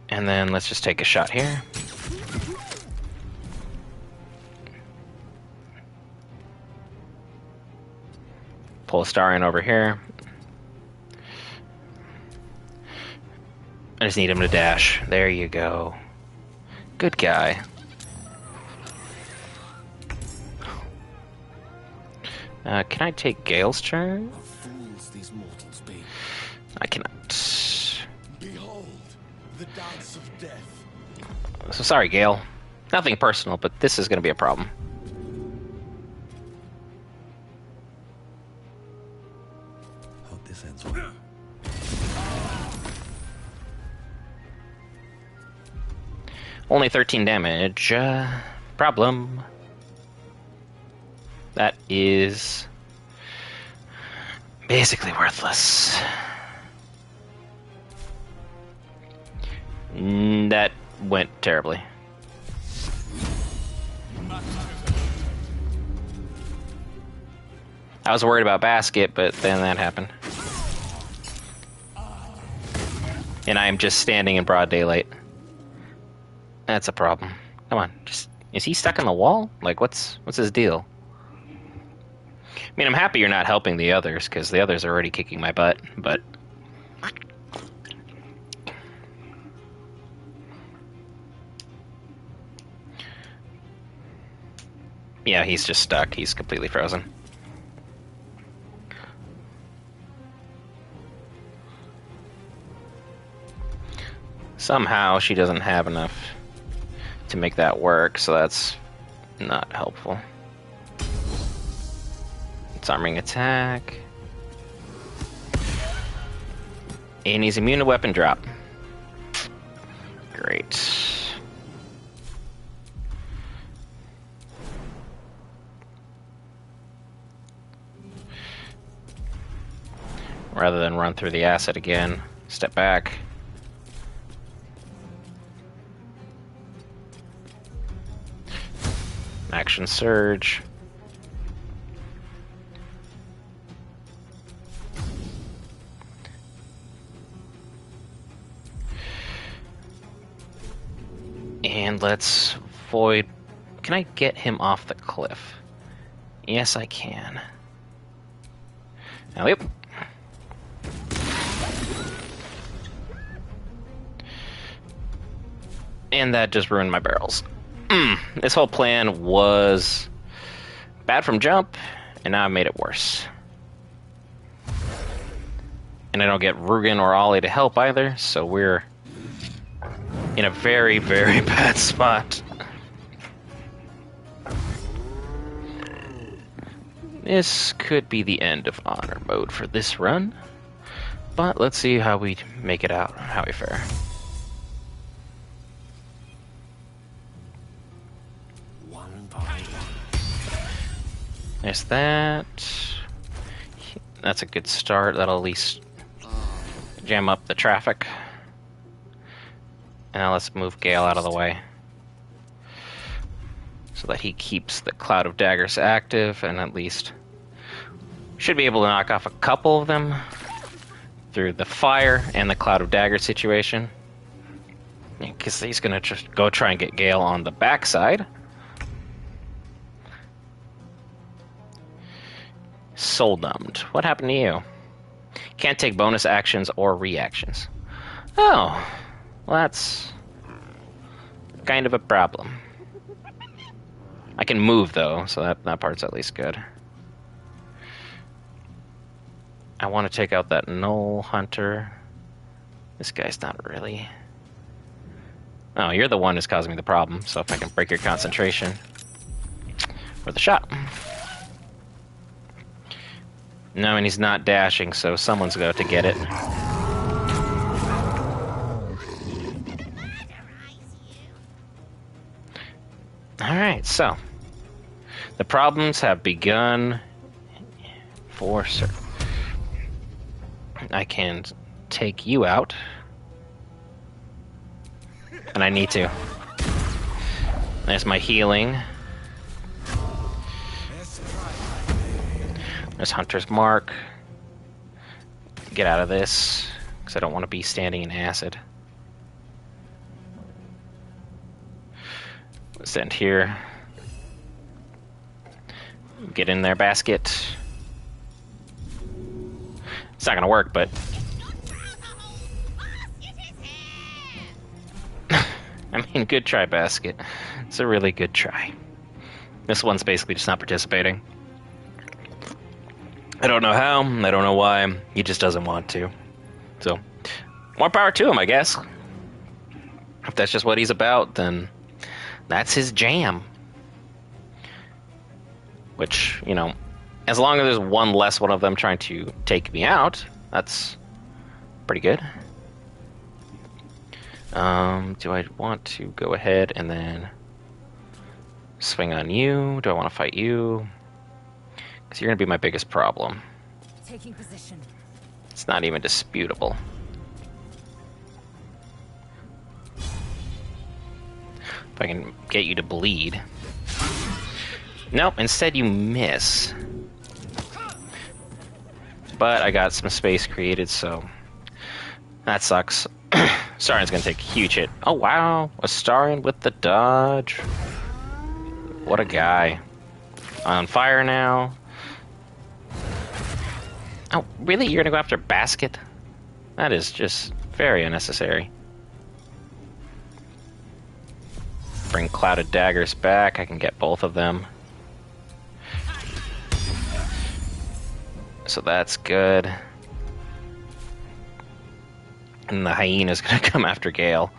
And then let's just take a shot here. Pull Astarion over here. I just need him to dash. There you go. Good guy. Can I take Gale's turn? Fools these mortals be. I cannot. Behold, the dance of death. So sorry, Gale. Nothing personal, but this is going to be a problem. Hope this ends well. Only 13 damage. Problem. That is basically worthless. That went terribly. I was worried about basket, but then that happened. And I am just standing in broad daylight. That's a problem. Come on, just is he stuck in the wall? Like, what's his deal? I mean, I'm happy you're not helping the others, because the others are already kicking my butt, but... Yeah, he's just stuck. He's completely frozen. Somehow she doesn't have enough to make that work, so that's not helpful. Disarming attack. And he's immune to weapon drop. Great. Rather than run through the acid again, step back. Action surge. And let's void. Can I get him off the cliff? Yes, I can. Now, yep. And that just ruined my barrels. This whole plan was bad from jump, and now I've made it worse. And I don't get Rugen or Ollie to help either, so we're in a very, very bad spot. This could be the end of honor mode for this run, but let's see how we make it out, how we fare. There's that. That's a good start. That'll at least jam up the traffic. Now let's move Gale out of the way. so that he keeps the Cloud of Daggers active, and at least should be able to knock off a couple of them through the fire and the Cloud of Daggers situation. Because he's going to just go try and get Gale on the backside. Soul numbed. What happened to you? Can't take bonus actions or reactions. Oh, well, that's kind of a problem. I can move, though, so that part's at least good. I want to take out that Gnoll hunter. This guy's not really... Oh, you're the one who's causing me the problem, so if I can break your concentration. Worth a shot. No, and he's not dashing, so someone's going to get it. Alright, so. The problems have begun for certain. I can take you out. And I need to. There's my healing. There's Hunter's Mark. Get out of this, because I don't want to be standing in acid. Send here. Get in there, basket. It's not going to work, but... I mean, good try, basket. It's a really good try. This one's basically just not participating. I don't know how, I don't know why, he just doesn't want to. So, more power to him, I guess. If that's just what he's about, then that's his jam. Which, you know, as long as there's one less one of them trying to take me out, that's pretty good. Do I want to go ahead and then swing on you? Do I want to fight you? Because you're going to be my biggest problem. Taking position. It's not even disputable. If I can get you to bleed. Nope, instead you miss. But I got some space created, so that sucks. Starian's gonna take a huge hit. Oh wow, Astarion with the dodge. What a guy. On fire now. Oh, really? You're gonna go after Basket? That is just very unnecessary. Bring Clouded Daggers back. I can get both of them. So that's good. And the hyena's gonna come after Gale.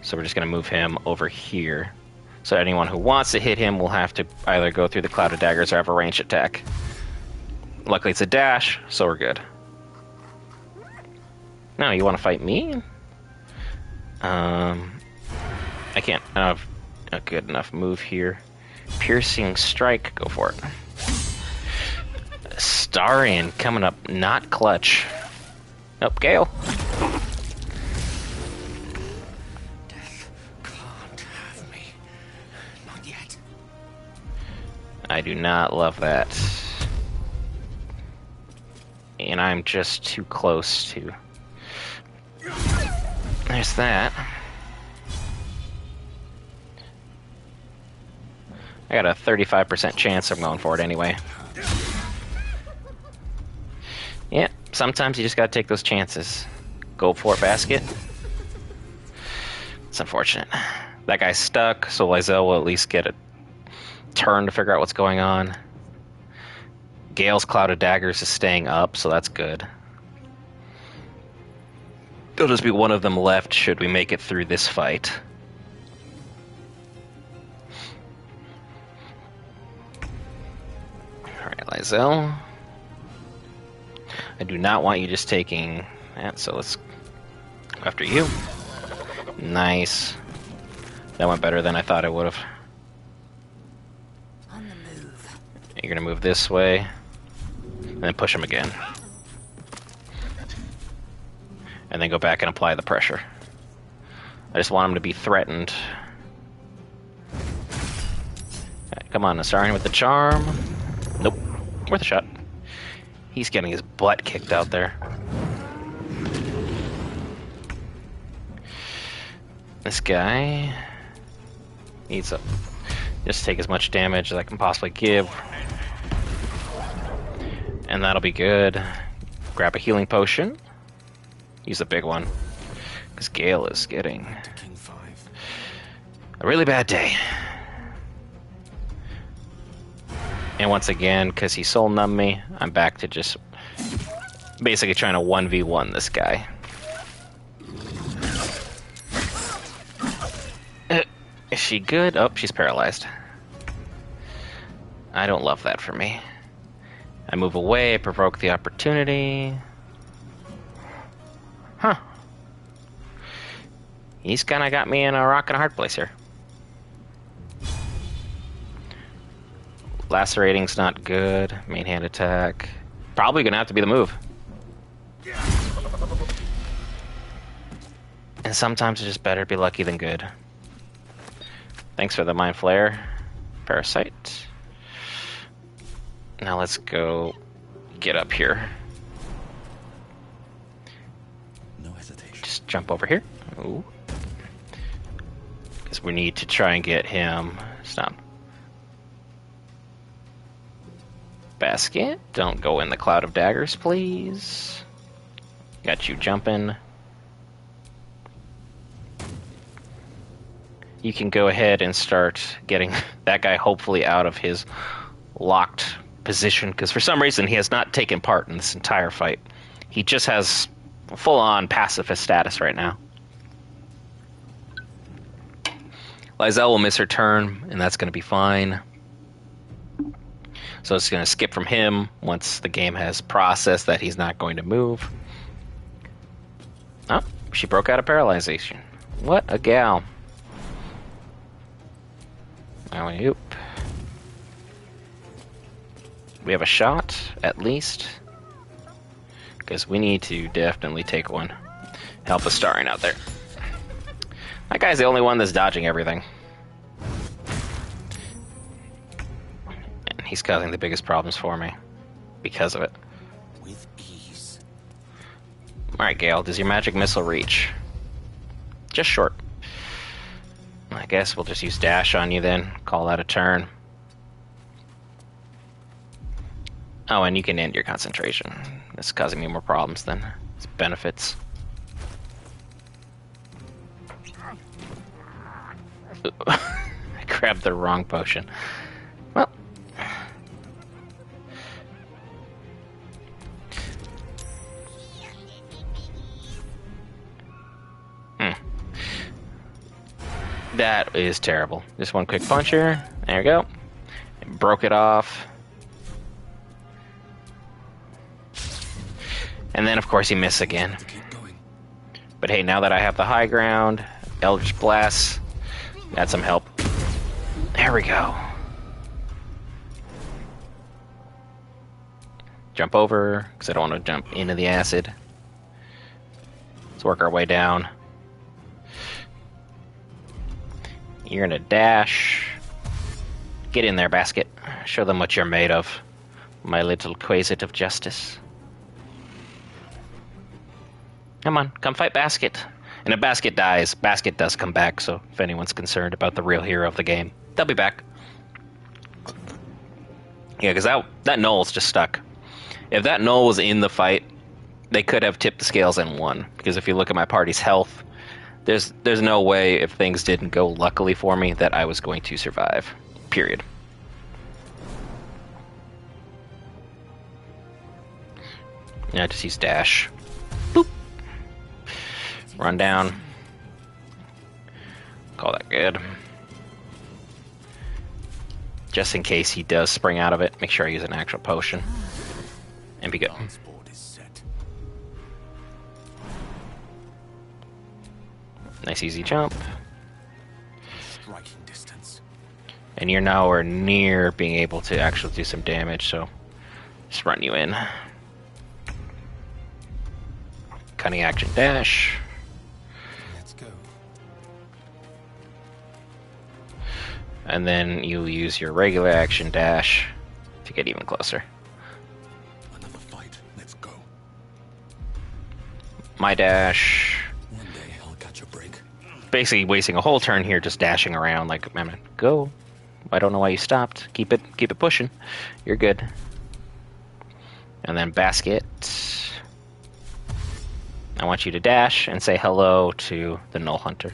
So we're just gonna move him over here. So anyone who wants to hit him will have to either go through the Clouded Daggers or have a ranged attack. Luckily it's a dash, so we're good. Now, you want to fight me? I can't. I don't have a good enough move here. Piercing Strike, go for it. Starion coming up, not clutch. Oh, Gale. Death can't have me. Not yet. I do not love that. And I'm just too close to... There's that. I got a 35% chance I'm going for it anyway. Yeah, sometimes you just gotta take those chances. Go for it, Basket. It's unfortunate. That guy's stuck, so Lizelle will at least get a turn to figure out what's going on. Gale's Clouded Daggers is staying up, so that's good. There'll just be one of them left should we make it through this fight. Alright, Lizelle. I do not want you just taking that, so let's go after you. Nice. That went better than I thought it would have. On the move. You're gonna move this way, and then push him again. And then go back and apply the pressure. I just want him to be threatened. Come on, Astarion with the charm. Nope. Worth a shot. He's getting his butt kicked out there. This guy needs to just take as much damage as I can possibly give. And that'll be good. Grab a healing potion. Use a big one. Because Gale is getting a really bad day. And once again, because he soul numbed me, I'm back to just basically trying to 1v1 this guy. Is she good? Oh, she's paralyzed. I don't love that for me. I move away, I provoke the opportunity. Huh. He's kind of got me in a rock and a hard place here. Lacerating's not good. Main hand attack. Probably gonna have to be the move. And sometimes it's just better to be lucky than good. Thanks for the Mind Flare. Parasite. Now let's go get up here. No hesitation. Just jump over here. Ooh. Because we need to try and get him stopped. Basket. Don't go in the cloud of daggers, please. Got you jumping. You can go ahead and start getting that guy hopefully out of his locked position, because for some reason he has not taken part in this entire fight. He just has full-on pacifist status right now. Lizelle will miss her turn, and that's going to be fine. So it's going to skip from him once the game has processed that he's not going to move. Oh, she broke out of paralyzation. What a gal. Alley-oop. We have a shot, at least. Because we need to definitely take one. Help Astarion out there. That guy's the only one that's dodging everything. And he's causing the biggest problems for me. Because of it. With ease. Alright, Gale, does your magic missile reach? Just short. I guess we'll just use dash on you then. Call that a turn. Oh, and you can end your concentration. This is causing me more problems than its benefits. I grabbed the wrong potion. Well. That is terrible. Just one quick punch here. There we go. Broke it off. And then, of course, he missed again. But hey, now that I have the high ground, Eldritch Blast, got some help. There we go. Jump over, because I don't want to jump into the acid. Let's work our way down. You're gonna dash. Get in there, Basket. Show them what you're made of, my little quasit of justice. Come on, come fight Basket. And if Basket dies, Basket does come back, so if anyone's concerned about the real hero of the game, they'll be back. Yeah, because that Gnolls just stuck. If that Gnoll was in the fight, they could have tipped the scales and won. Because if you look at my party's health, there's no way, if things didn't go luckily for me, that I was going to survive. Period. Yeah, just use dash. Boop. Run down. Call that good. Just in case he does spring out of it, make sure I use an actual potion. And be good. Nice easy jump. Striking distance. And you're nowhere near being able to actually do some damage, so just run you in. Cunning action dash. Let's go. And then you use your regular action dash to get even closer. Another fight. Let's go. My dash. One day I'll catch a break. Basically wasting a whole turn here just dashing around like, man, go. I don't know why you stopped. Keep it pushing. You're good. And then basket. I want you to dash and say hello to the Gnoll Hunter.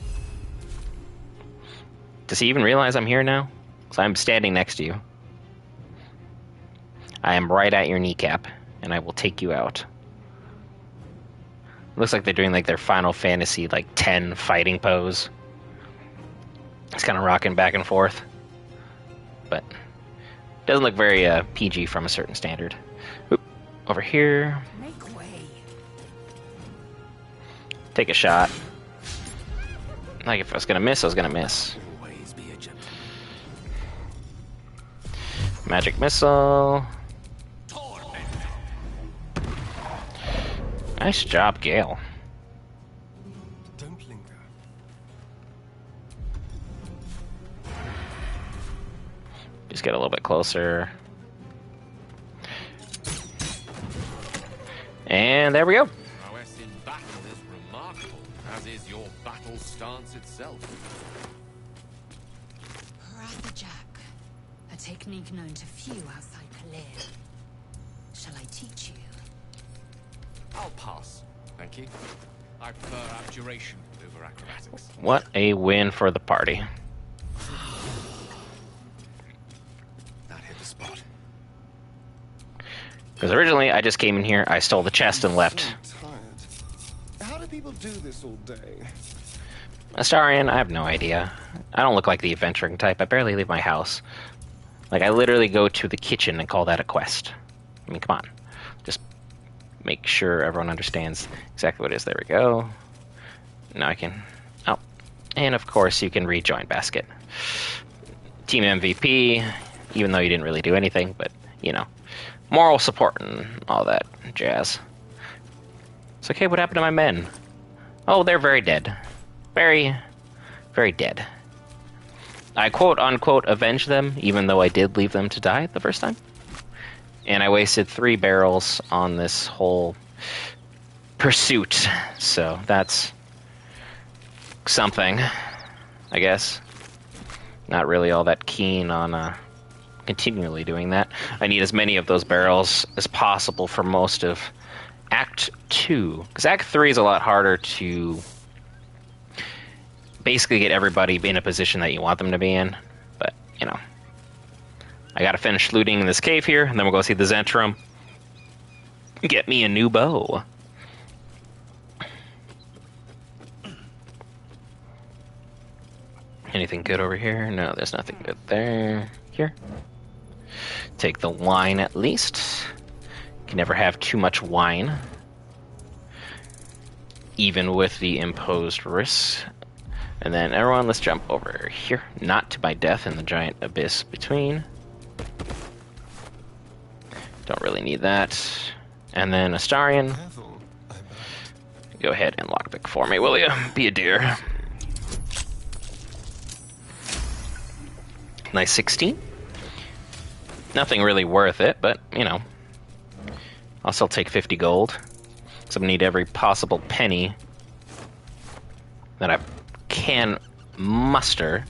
Does he even realize I'm here now? Because I'm standing next to you. I am right at your kneecap, and I will take you out. Looks like they're doing like their Final Fantasy like 10 fighting pose. It's kind of rocking back and forth. But doesn't look very PG from a certain standard. Oop, over here. Make way. Take a shot. Like if I was gonna miss, I was gonna miss. Always be a gentleman. Magic missile. Nice job, Gale. Don't linger. Just get a little bit closer. And there we go. Prowess in battle is remarkable, as is your battle stance itself. Jack, a technique known to few outside Kalea. Shall I teach you? I'll pass, thank you. I prefer abjuration over acrobatics. What a win for the party. That hit the spot. Because originally I just came in here, I stole the chest and left. So tired. How do people do this all day? Astarion, I have no idea. I don't look like the adventuring type. I barely leave my house. Like, I literally go to the kitchen and call that a quest. I mean, come on. Just make sure everyone understands exactly what it is. There we go. Now I can... Oh. And, of course, you can rejoin basket. Team MVP, even though you didn't really do anything, but, you know. Moral support and all that jazz. It's okay, what happened to my men? Oh, they're very dead. Very, very dead. I quote-unquote avenged them, even though I did leave them to die the first time. And I wasted 3 barrels on this whole pursuit. So that's something, I guess. Not really all that keen on continually doing that. I need as many of those barrels as possible for most of Act 2. Because Act 3 is a lot harder to basically get everybody in a position that you want them to be in. But, you know. I gotta finish looting in this cave here, and then we'll go see the Zhentarim. Get me a new bow. Anything good over here? No, there's nothing good there. Here. Take the wine at least. Can never have too much wine. Even with the imposed risks. And then everyone, let's jump over here. Not to my death in the giant abyss between. Don't really need that. And then Astarion. Go ahead and lockpick for me, will you? Be a dear. Nice 16. Nothing really worth it, but, you know. I'll still take 50 gold. So I'm gonna need every possible penny that I can muster.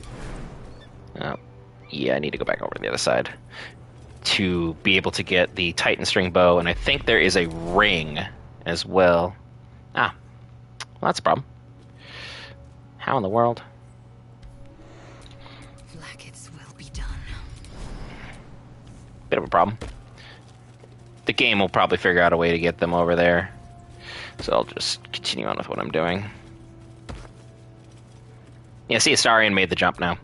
Yeah, I need to go back over to the other side to be able to get the Titan string bow, and I think there is a ring as well. Ah, well, that's a problem. How in the world? Lackets will be done. Bit of a problem. The game will probably figure out a way to get them over there. So I'll just continue on with what I'm doing. Yeah, see, Astarion made the jump now.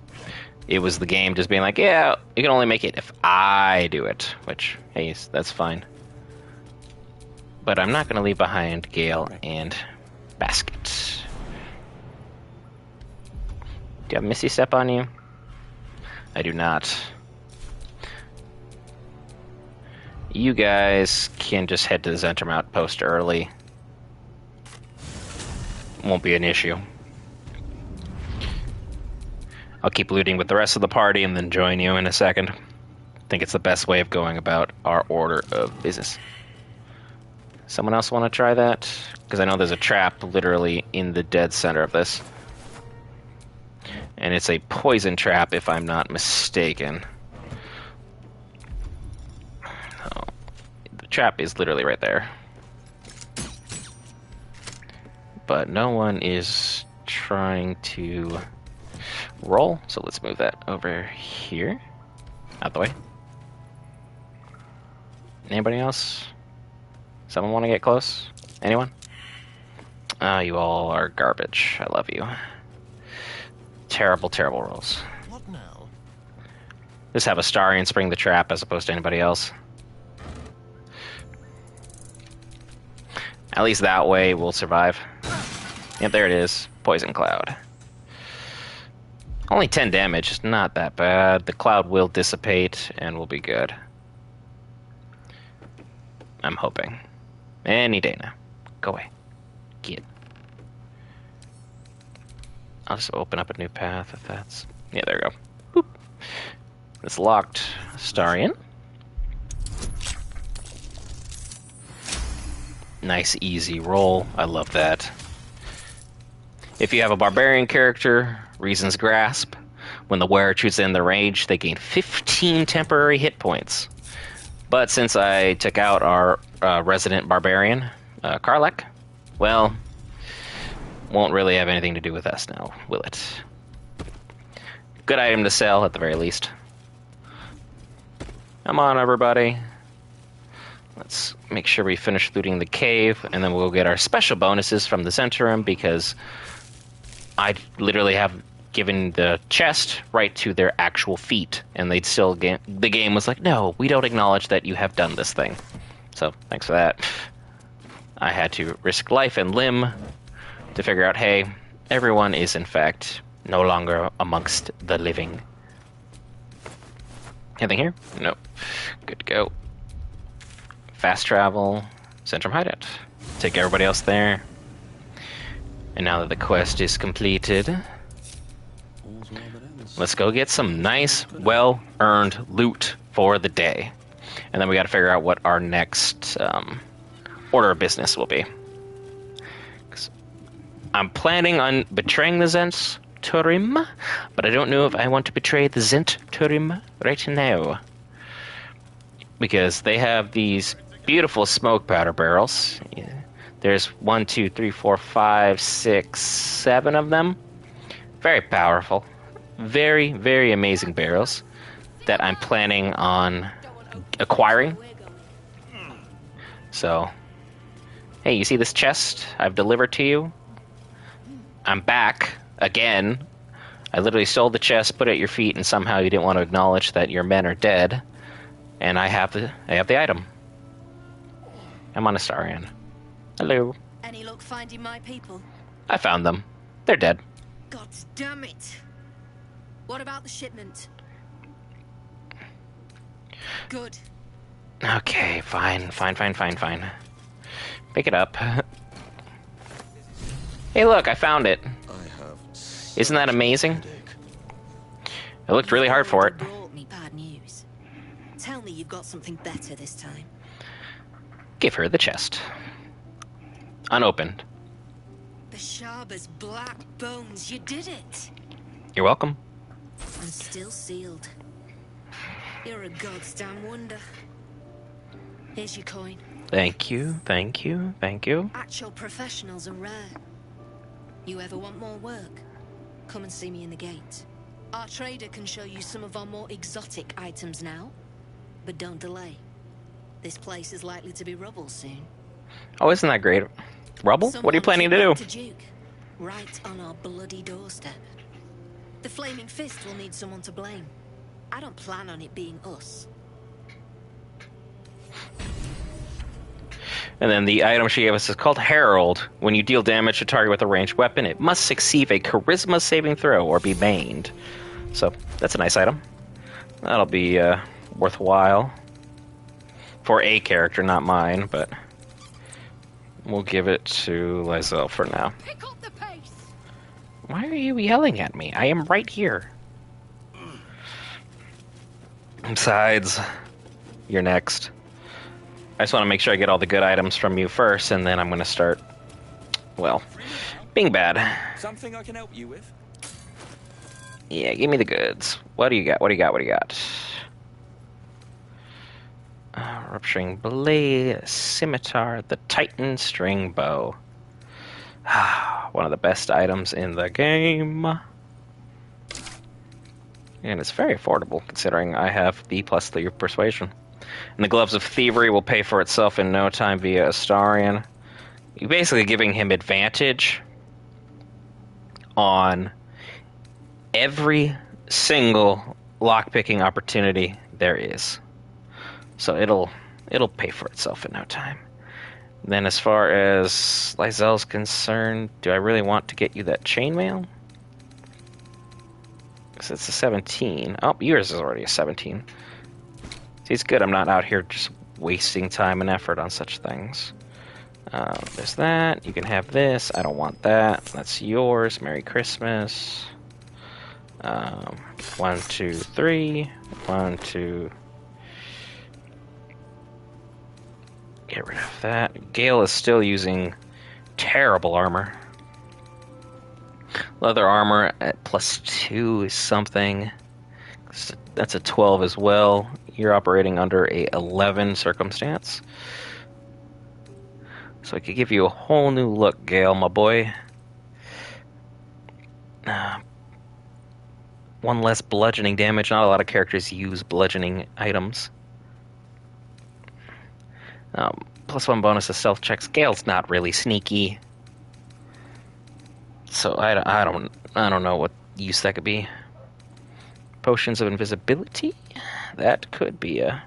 It was the game just being like, yeah, you can only make it if I do it. Which, hey, that's fine. But I'm not going to leave behind Gale and Basket. Do you have Misty Step on you? I do not. You guys can just head to the Zhentarim outpost early. Won't be an issue. I'll keep looting with the rest of the party and then join you in a second. I think it's the best way of going about our order of business. Someone else want to try that? Because I know there's a trap literally in the dead center of this. And it's a poison trap, if I'm not mistaken. Oh, the trap is literally right there. But no one is trying to roll, so let's move that over here. Out the way. Anybody else? Someone want to get close? Anyone? You all are garbage. I love you. Terrible, terrible rolls. What now? Just have Astarion spring the trap as opposed to anybody else. At least that way we'll survive. Yep, there it is. Poison cloud. Only 10 damage, it's not that bad. The cloud will dissipate and we'll be good. I'm hoping. Any day now. Go away. Get. I'll just open up a new path if that's... Yeah, there we go. Boop. It's locked. Astarion. Nice, easy roll. I love that. If you have a barbarian character, Reason's Grasp, when the wearer shoots in the range, they gain 15 temporary hit points. But since I took out our resident barbarian, Karlek, well, won't really have anything to do with us now, will it? Good item to sell, at the very least. Come on, everybody. Let's make sure we finish looting the cave, and then we'll get our special bonuses from the Zhentarim, because I literally have given the chest right to their actual feet, and they'd still get... The game was like, no, we don't acknowledge that you have done this thing. So, thanks for that. I had to risk life and limb to figure out, hey, everyone is in fact no longer amongst the living. Anything here? Nope. Good to go. Fast travel, Zhentarim hideout. Take everybody else there. And now that the quest is completed, let's go get some nice, well-earned loot for the day. And then we gotta figure out what our next order of business will be. I'm planning on betraying the Zhentarim, but I don't know if I want to betray the Zhentarim right now. Because they have these beautiful smoke powder barrels. Yeah. There's 1, 2, 3, 4, 5, 6, 7 of them. Very powerful. Very, very amazing barrels that I'm planning on acquiring. So, hey, you see this chest I've delivered to you? I'm back again. I literally stole the chest, put it at your feet, and somehow you didn't want to acknowledge that your men are dead. And I have the item. I'm on Astarion. Hello. Any luck finding my people? I found them. They're dead. God damn it. What about the shipment? Good. Okay, fine. Pick it up. Hey, look, I found it. Isn't that amazing? I looked really hard for it. Brought me bad news. Tell me you've got something better this time. Give her the chest. Unopened. The Sharba's black bones, you did it. You're welcome. And still sealed. You're a goddamn wonder. Here's your coin. Thank you. Actual professionals are rare. You ever want more work? Come and see me in the gate. Our trader can show you some of our more exotic items now. But don't delay. This place is likely to be rubble soon. Oh, isn't that great? Rubble? What are you planning to do? To Duke, right on our bloody doorstep. The Flaming Fist will need someone to blame. I don't plan on it being us. And then the item she gave us is called Herald. When you deal damage to target with a ranged weapon, it must succeed a charisma saving throw or be maimed. So, that's a nice item. That'll be worthwhile. For a character, not mine, but we'll give it to Lysel for now. Pick up the pace. Why are you yelling at me? I am right here. Besides, you're next. I just want to make sure I get all the good items from you first, and then I'm going to start, well, being bad. Something I can help you with? Yeah, give me the goods. What do you got? What do you got? What do you got? Rupturing blade, scimitar, the Titan string bow. One of the best items in the game. And it's very affordable, considering I have the +3 persuasion. And the Gloves of Thievery will pay for itself in no time via Astarion. You're basically giving him advantage on every single lockpicking opportunity there is. So it'll pay for itself in no time. Then as far as Lysel's concerned, do I really want to get you that chainmail? Because it's a 17. Oh, yours is already a 17. See, it's good I'm not out here just wasting time and effort on such things. There's that. You can have this. I don't want that. That's yours. Merry Christmas. 1, 2, 3. 1, 2. Get rid of that. Gale is still using terrible armor. Leather armor at +2 is something. That's a 12 as well. You're operating under a 11 circumstance. So I could give you a whole new look, Gale, my boy. 1 less bludgeoning damage. Not a lot of characters use bludgeoning items. +1 bonus to stealth checks. Gale's not really sneaky. So I don't know what use that could be. Potions of invisibility? That could be a...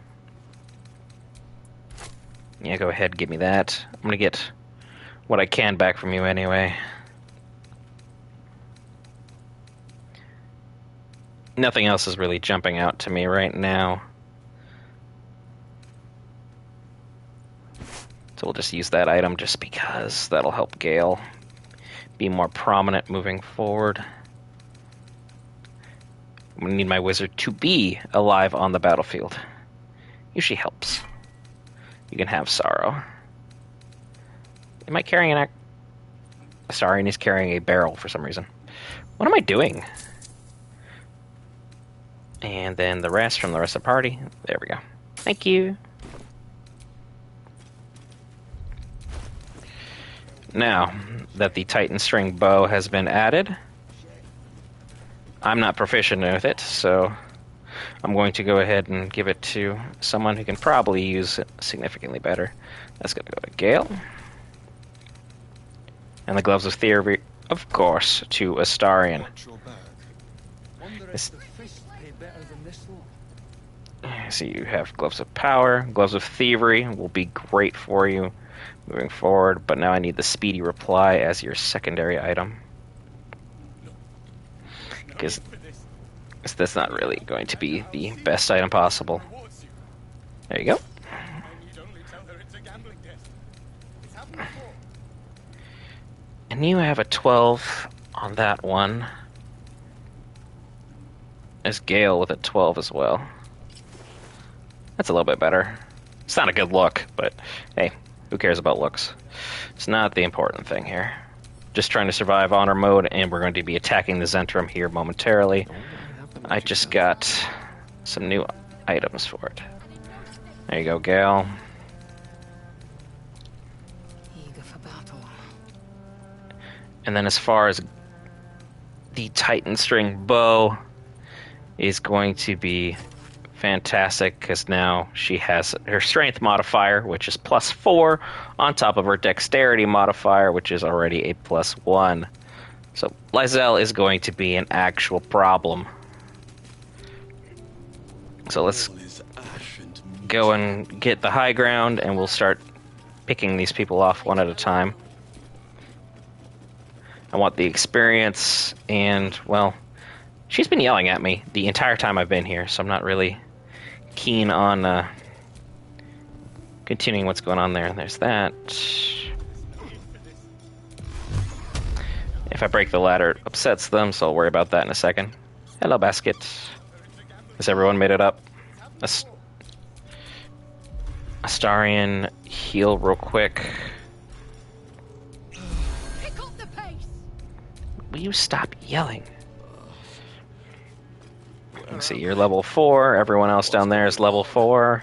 Yeah, go ahead, give me that. I'm gonna get what I can back from you anyway. Nothing else is really jumping out to me right now. So we'll just use that item just because that'll help Gale be more prominent moving forward. I'm gonna need my wizard to be alive on the battlefield. Usually helps. You can have Sorrow. Am I carrying an Sorry, and he's carrying a barrel for some reason. What am I doing? And then the rest from the rest of the party. There we go. Thank you. Now that the Titan string bow has been added, I'm not proficient with it, so I'm going to go ahead and give it to someone who can probably use it significantly better. That's going to go to Gale. And the Gloves of Thievery, of course, to Astarion. So you have Gloves of Power. Gloves of Thievery will be great for you moving forward, but now I need the Speedy Reply as your secondary item. Because that's not really going to be the best item possible. There you go. And you have a 12 on that one. There's Gale with a 12 as well. That's a little bit better. It's not a good look, but hey, who cares about looks? It's not the important thing here. Just trying to survive honor mode, and we're going to be attacking the Zhentarim here momentarily. I just got some new items for it. There you go, Gale. Eager for battle. And then as far as the Titan string bow is going to be fantastic, because now she has her strength modifier, which is +4, on top of her dexterity modifier, which is already a +1. So Lysel is going to be an actual problem. So let's go and get the high ground, and we'll start picking these people off one at a time. I want the experience, and, well, she's been yelling at me the entire time I've been here, so I'm not really keen on continuing what's going on there. There's that. If I break the ladder, it upsets them, so I'll worry about that in a second. Hello, basket. Has everyone made it up? Astarian, heal real quick. Pick up the pace. Will you stop yelling? Let's see, you're level 4. Everyone else down there is level 4.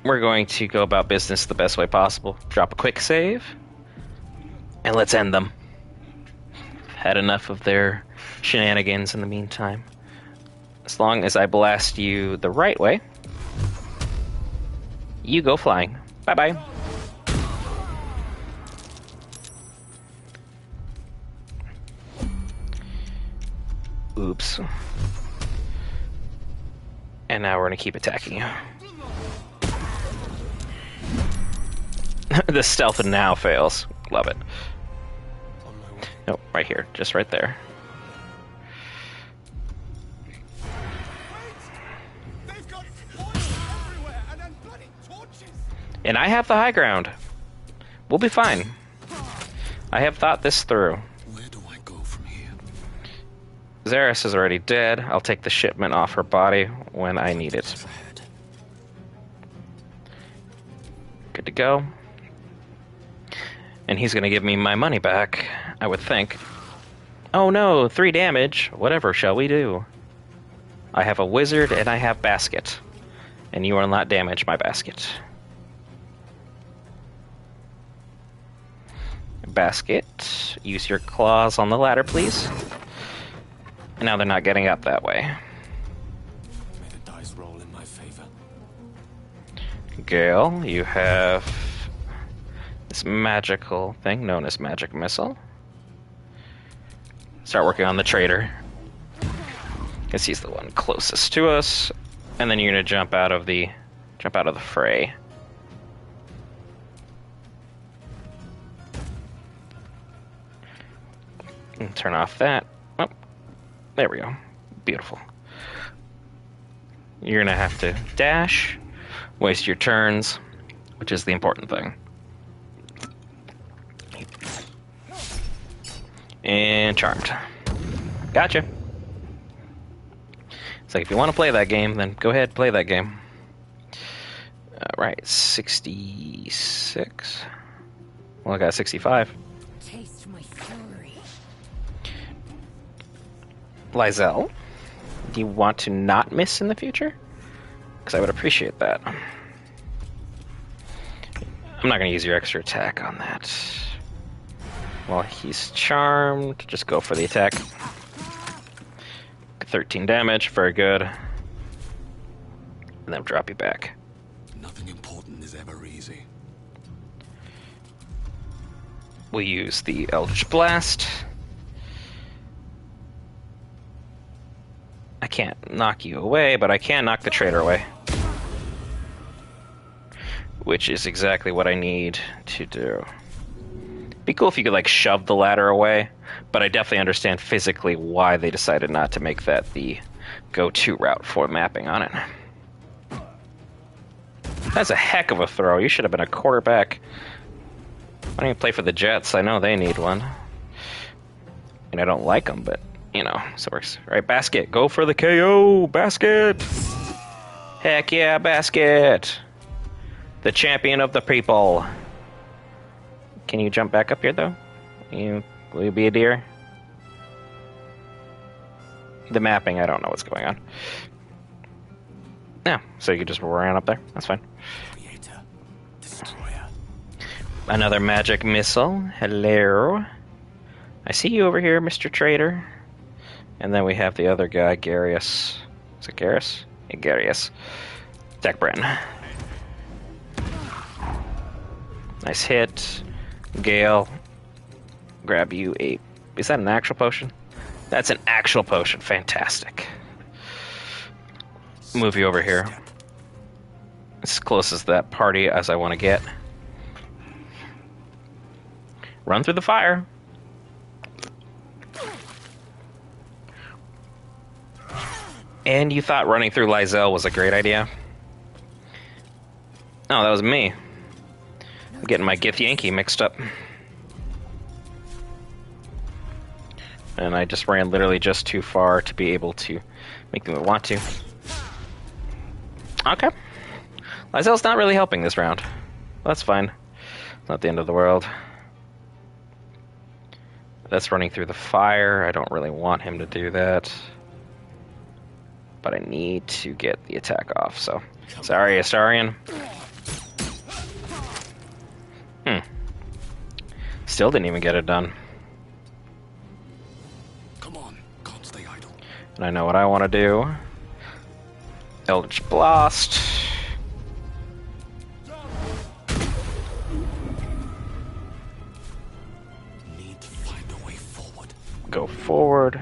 We're going to go about business the best way possible. Drop a quick save. And let's end them. Had enough of their shenanigans in the meantime. As long as I blast you the right way, you go flying. Bye-bye. Oops. And now we're gonna keep attacking you. The stealth now fails. Love it. Nope, right here. Just right there. And I have the high ground. We'll be fine. I have thought this through. Where do I go from here? Xeris is already dead. I'll take the shipment off her body when I need it. Good to go. And he's gonna give me my money back, I would think. Oh no, 3 damage. Whatever shall we do? I have a wizard and I have basket. And you will not damage my basket. Basket. Use your claws on the ladder, please. And now they're not getting up that way. May the dice roll in my favor. Gale, you have this magical thing known as magic missile. Start working on the traitor, because he's the one closest to us. And then you're gonna jump out of the fray. And turn off that. Oh, there we go. Beautiful. You're gonna have to dash, waste your turns, which is the important thing. And charmed. Gotcha. It's like if you want to play that game, then go ahead, play that game. Alright, 66. Well, I got 65. Taste my fury. Lysel, do you want to not miss in the future? Because I would appreciate that. I'm not going to use your extra attack on that. Well, he's charmed. Just go for the attack. 13 damage, very good. And then drop you back. Nothing important is ever easy. We'll use the Eldritch Blast. I can't knock you away, but I can knock the traitor away. Which is exactly what I need to do. Be cool if you could, like, shove the ladder away, but I definitely understand physically why they decided not to make that the go-to route for mapping on it. That's a heck of a throw. You should have been a quarterback. Why don't you play for the Jets? I know they need one. And I don't like them, but, you know, so it works. All right, Basket. Go for the KO. Basket. Heck yeah, Basket. The champion of the people. Can you jump back up here, though? Will you be a deer? The mapping, I don't know what's going on. Yeah, so you can just run up there. That's fine. Creator, destroyer. Another magic missile. Hello. I see you over here, Mr. Trader. And then we have the other guy, Garius. Is it Garrus? Yeah, Garius. Attack Bren. Nice hit. Gale, grab you a... Is that an actual potion? That's an actual potion. Fantastic. Move you over here. As close as that party as I want to get. Run through the fire. And you thought running through Lysel was a great idea? Oh, that was me. I'm getting my Githyanki mixed up. And I just ran literally just too far to be able to make them want to. Okay. Lysel's not really helping this round. That's fine. Not the end of the world. That's running through the fire. I don't really want him to do that. But I need to get the attack off, so... Sorry, Astarion. Still didn't even get it done. Come on, can't stay idle. And I know what I want to do. Eldritch Blast. Need to find a way forward. Go forward.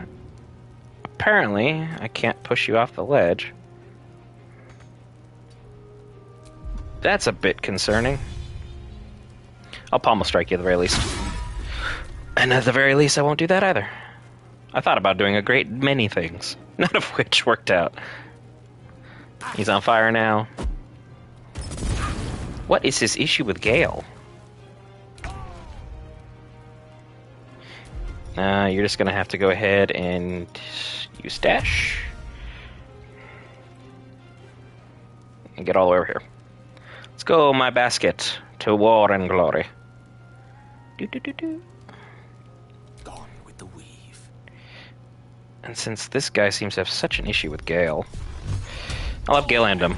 Apparently, I can't push you off the ledge. That's a bit concerning. I'll pommel strike you at the very least. And at the very least, I won't do that either. I thought about doing a great many things, none of which worked out. He's on fire now. What is his issue with Gale? You're just gonna have to go ahead and use dash. And get all the way over here. Let's go, my basket, to war and glory. Gone with the weave. And since this guy seems to have such an issue with Gale, I'll have Gale end him.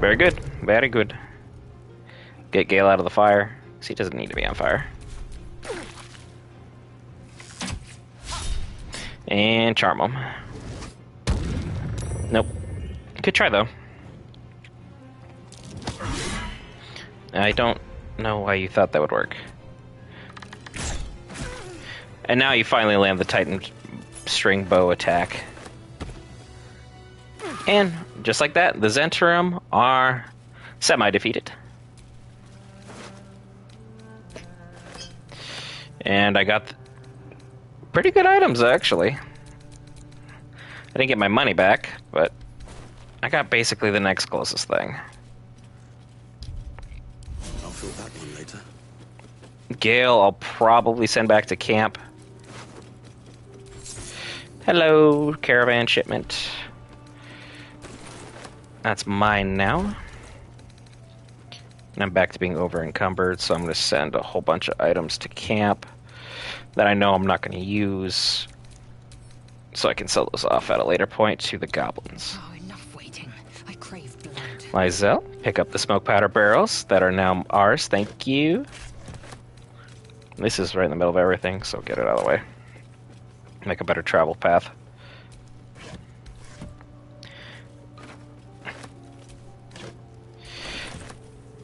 Very good, very good. Get Gale out of the fire, because he doesn't need to be on fire. And charm him. Nope. Good try, though. I don't know why you thought that would work. And now you finally land the Titan string bow attack. And just like that, the Zhentarim are semi-defeated. And I got pretty good items, actually. I didn't get my money back, but I got basically the next closest thing. I'll fill that one later. Gale, I'll probably send back to camp. Hello, caravan shipment. That's mine now. And I'm back to being over encumbered, so I'm going to send a whole bunch of items to camp that I know I'm not going to use, so I can sell those off at a later point to the goblins. Oh, enough waiting. I crave blood. Lysel, pick up the smoke powder barrels that are now ours. Thank you. This is right in the middle of everything, so get it out of the way. Make a better travel path.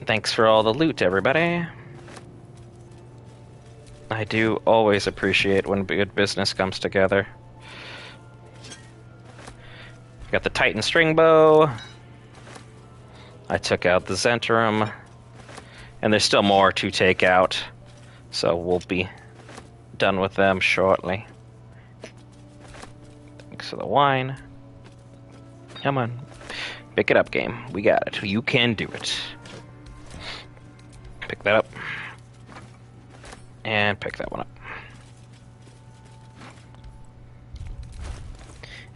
Thanks for all the loot, everybody. I do always appreciate when good business comes together. Got the Titan string bow. I took out the Zhentarim. And there's still more to take out. So we'll be done with them shortly. Thanks for the wine. Come on. Pick it up, game. We got it. You can do it. Pick that up. And pick that one up.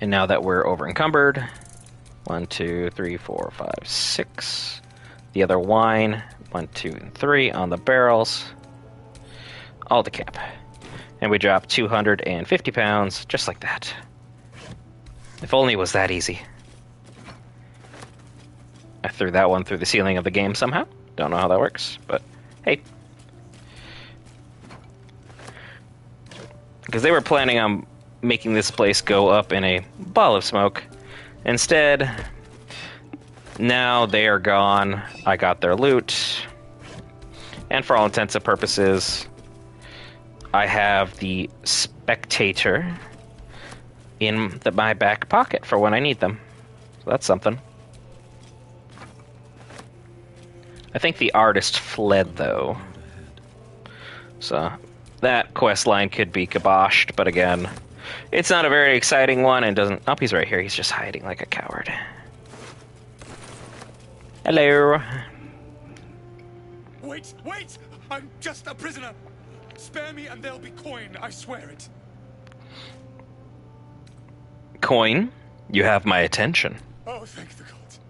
And now that we're over encumbered, 1, 2, 3, 4, 5, 6. The other wine, 1, 2, and 3 on the barrels. All to camp. And we drop 250 pounds, just like that. If only it was that easy. I threw that one through the ceiling of the game somehow. Don't know how that works, but hey. Because they were planning on making this place go up in a ball of smoke. Instead, now they are gone. I got their loot. And for all intents and purposes, I have the Spectator in my back pocket for when I need them. So that's something. I think the artist fled, though. So that quest line could be kiboshed, but again, it's not a very exciting one and doesn't... Oh, he's right here. He's just hiding like a coward. Hello. Wait, wait! I'm just a prisoner. Spare me and there'll be coin, I swear it. Coin, you have my attention. Oh, thank the gods.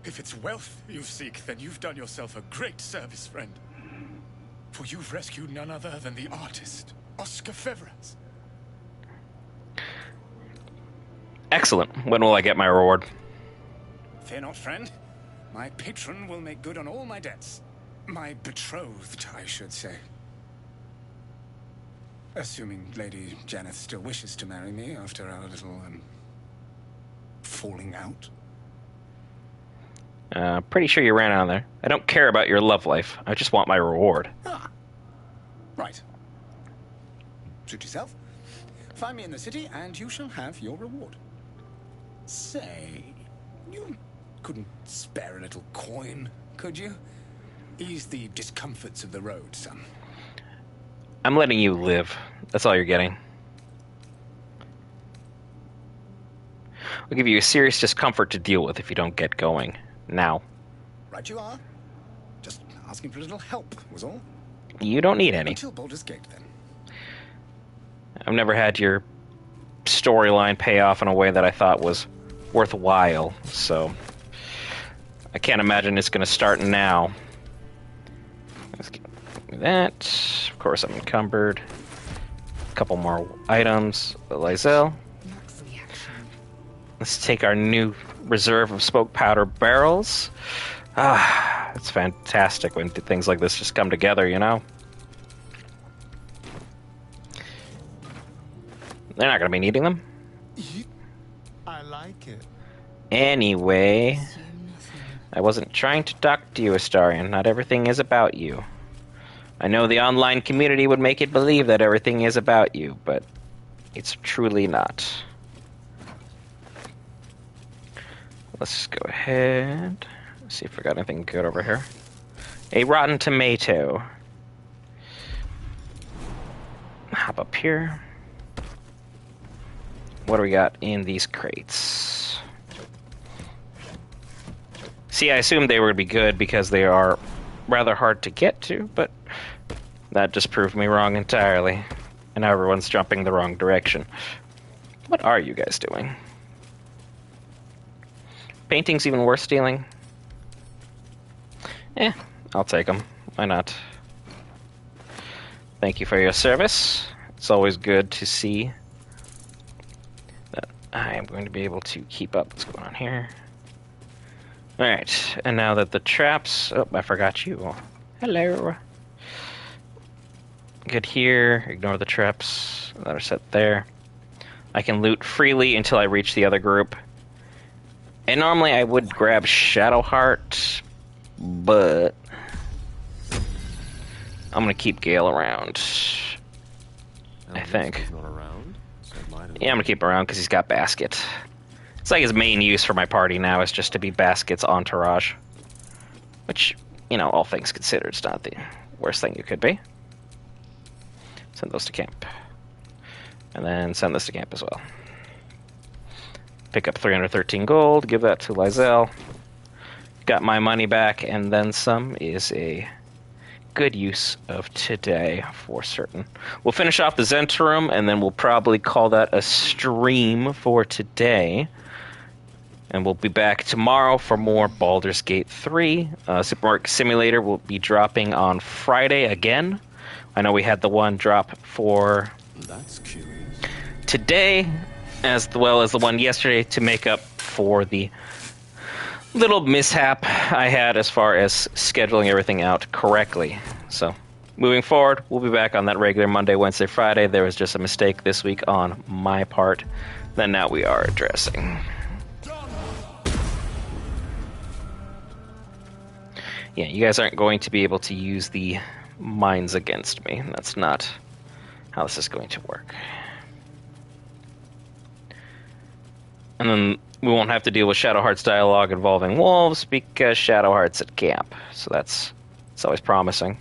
If it's wealth you seek, then you've done yourself a great service, friend. For you've rescued none other than the artist, Oscar Feveras. Excellent. When will I get my reward? Fear not, friend. My patron will make good on all my debts. My betrothed, I should say. Assuming Lady Janeth still wishes to marry me after our little, falling out. Pretty sure you ran out of there. I don't care about your love life. I just want my reward. Ah. Right. Suit yourself. Find me in the city, and you shall have your reward. Say, you couldn't spare a little coin, could you? Ease the discomforts of the road some. I'm letting you live. That's all you're getting. I'll give you a serious discomfort to deal with if you don't get going. Now. Right you are. Just asking for a little help, was all. You don't need any. Until Baldur's Gate, then. I've never had your storyline pay off in a way that I thought was worthwhile, so I can't imagine it's going to start now. Let's get that. Of course, I'm encumbered. A couple more items. Lysel. Let's take our new reserve of smoke powder barrels. It's fantastic when things like this just come together, you know? They're not going to be needing them. I like it. Anyway, I wasn't trying to talk to you, Astarion. Not everything is about you. I know the online community would make it believe that everything is about you, but it's truly not. Let's go ahead. See if we got anything good over here. A rotten tomato. Hop up here. What do we got in these crates? See, I assumed they were going to be good because they are rather hard to get to, but that just proved me wrong entirely. And now everyone's jumping the wrong direction. What are you guys doing? Painting's even worth stealing? I'll take them. Why not? Thank you for your service. It's always good to see that I am going to be able to keep up what's going on here. Alright, and now that the traps... Oh, I forgot you. Hello. Good here. Ignore the traps that are set there. I can loot freely until I reach the other group. And normally I would grab Shadowheart, but I'm gonna keep Gale around. I think. He's not around, so yeah, I'm gonna keep him around because he's got Basket. It's like his main use for my party now is just to be Basket's entourage. Which, you know, all things considered, it's not the worst thing you could be. Send those to camp. And then send this to camp as well. Pick up 313 gold, give that to Lysel. Got my money back, and then some is a good use of today for certain. We'll finish off the Zhentarim, and then we'll probably call that a stream for today. And we'll be back tomorrow for more Baldur's Gate 3. Supermarket Simulator will be dropping on Friday again. I know we had the one drop for That's curious. Today, as well as the one yesterday, to make up for the little mishap I had as far as scheduling everything out correctly. So, moving forward, we'll be back on that regular Monday, Wednesday, Friday. There was just a mistake this week on my part that now we are addressing. Yeah, you guys aren't going to be able to use the mines against me. That's not how this is going to work. And then we won't have to deal with Shadowheart's dialogue involving wolves because Shadowheart's at camp. So it's always promising.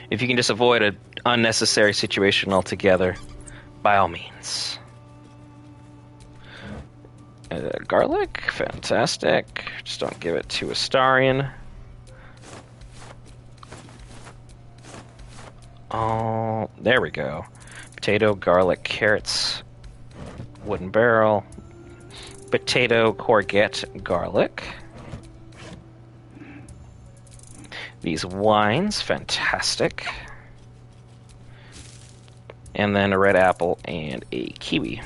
If you can just avoid an unnecessary situation altogether, by all means. Garlic, fantastic. Just don't give it to Astarion. Oh, there we go. Potato, garlic, carrots, wooden barrel. potato, courgette, garlic. These wines, fantastic. And then a red apple and a kiwi.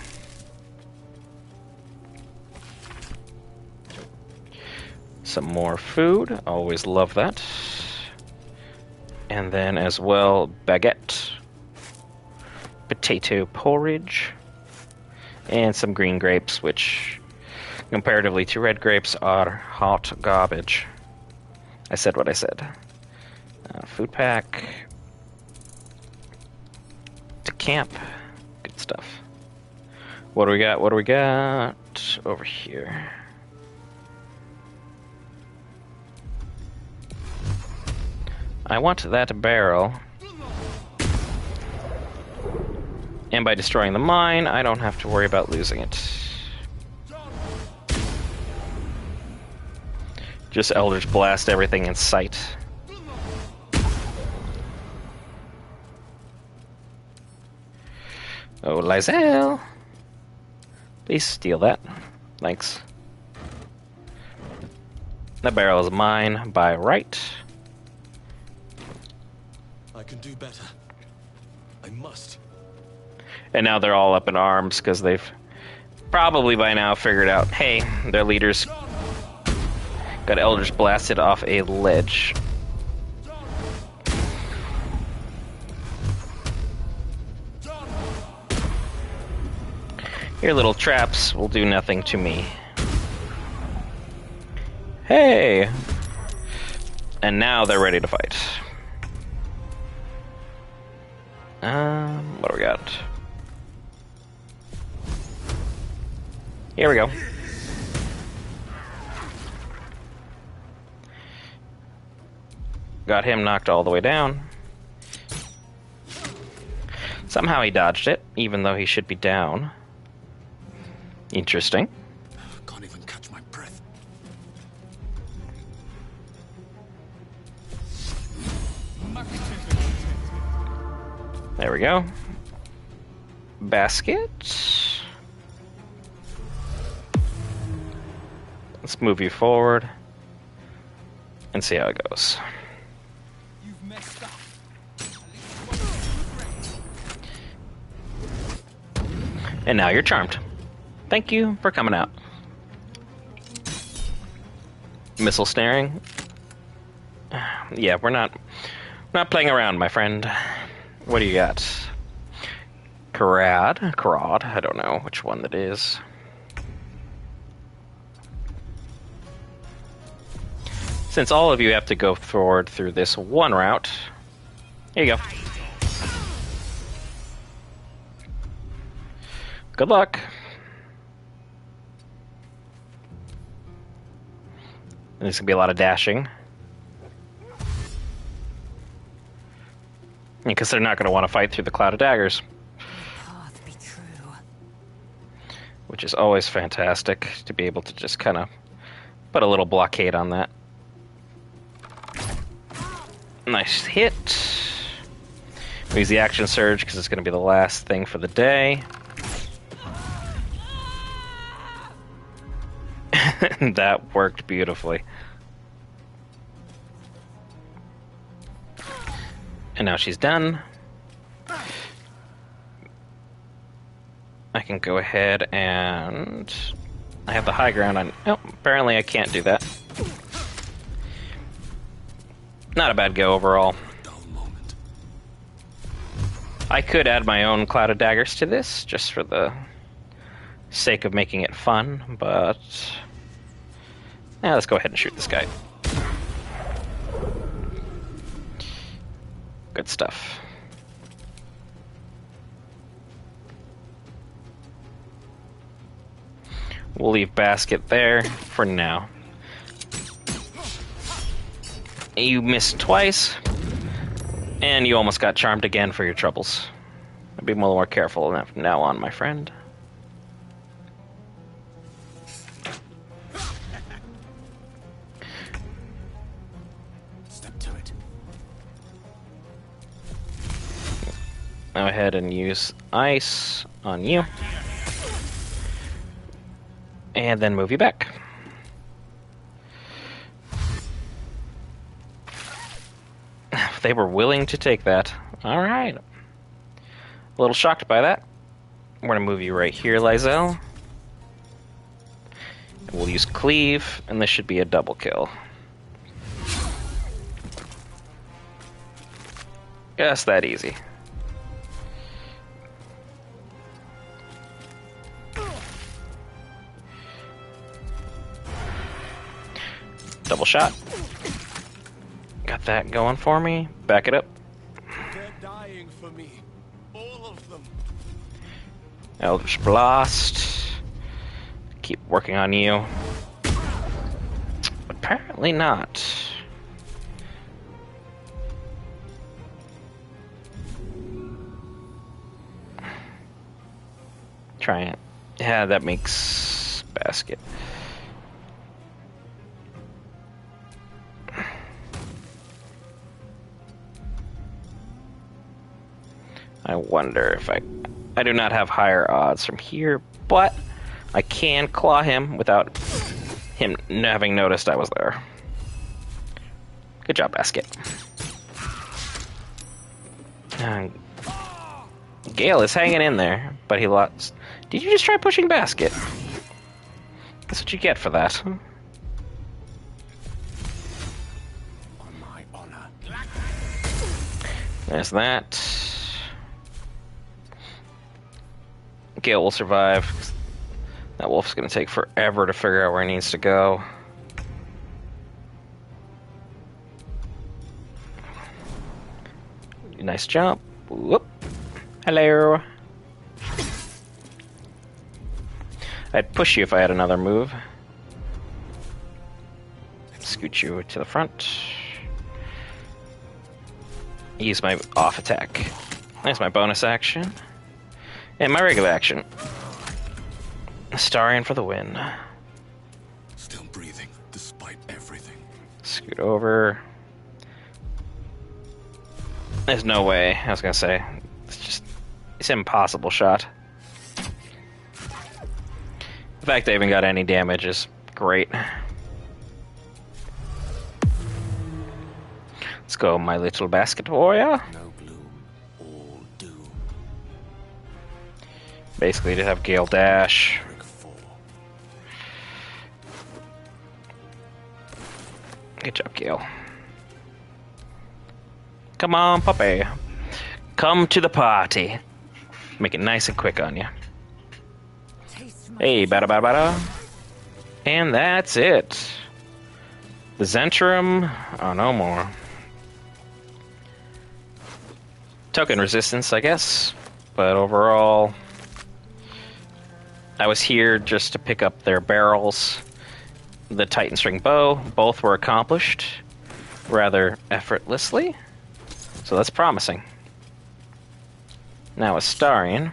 Some more food, always love that. And then as well, baguette, potato porridge, and some green grapes, which comparatively to red grapes are hot garbage. I said what I said. Food pack. To camp. Good stuff. What do we got? What do we got over here? I want that barrel. And by destroying the mine, I don't have to worry about losing it. Just Eldritch Blast everything in sight. Oh, Lizelle! Please steal that. Thanks. That barrel is mine by right. I can do better. I must. And now they're all up in arms because they've probably by now figured out, hey, their leaders got Eldritch blasted off a ledge. Your little traps will do nothing to me. Hey! And now they're ready to fight. What do we got? Here we go. Got him knocked all the way down. Somehow he dodged it, even though he should be down. Interesting. Can't even catch my breath. There we go. Basket. Let's move you forward and see how it goes. You've messed up. And now you're charmed. Thank you for coming out. Missile snaring. Yeah, we're not playing around, my friend. What do you got? Karad, I don't know which one that is. Since all of you have to go forward through this one route, here you go. Good luck. And there's gonna be a lot of dashing. Because they're not gonna want to fight through the cloud of daggers. Which is always fantastic to be able to just kind of put a little blockade on that. Nice hit. Use the action surge because it's going to be the last thing for the day. That worked beautifully. And now she's done. I can go ahead and... I have the high ground on... Oh, apparently I can't do that. Not a bad go overall. I could add my own cloud of daggers to this, just for the sake of making it fun, but... Yeah, let's go ahead and shoot this guy. Good stuff. We'll leave basket there for now. You missed twice, and you almost got charmed again for your troubles. I'll be more careful from now on, my friend. Step to it. Go ahead and use ice on you. And then move you back. They were willing to take that. Alright. A little shocked by that. We're going to move you right here, Lysel. We'll use Cleave, and this should be a double kill. Just that easy. Double shot. Got that going for me. Back it up. They're dying for me. All of them. Eldritch Blast. Keep working on you. Apparently not. Try it. Yeah, that makes basket. I wonder if I do not have higher odds from here, but I can claw him without him having noticed I was there. Good job, basket. Gale is hanging in there, but he lost. Did you just try pushing basket? That's what you get for that. On my honor. There's that. Gale will survive. That wolf's gonna take forever to figure out where he needs to go. Nice jump. Whoop. Hello. I'd push you if I had another move. Scoot you to the front. Use my off attack. That's my bonus action. And my regular action. Astarion for the win. Still breathing, despite everything. Scoot over. There's no way. I was gonna say. It's an impossible shot. The fact they even got any damage is great. Let's go, my little basket warrior. No gloom, all doom. Basically, to have Gale dash. Good job, Gale. Come on, puppy. Come to the party. Make it nice and quick on you. Hey, bada bada bada. And that's it. The Zhentarim, oh, no more. Token resistance, I guess. But overall, I was here just to pick up their barrels. The Titan String Bow, both were accomplished rather effortlessly. So that's promising. Now Astarion.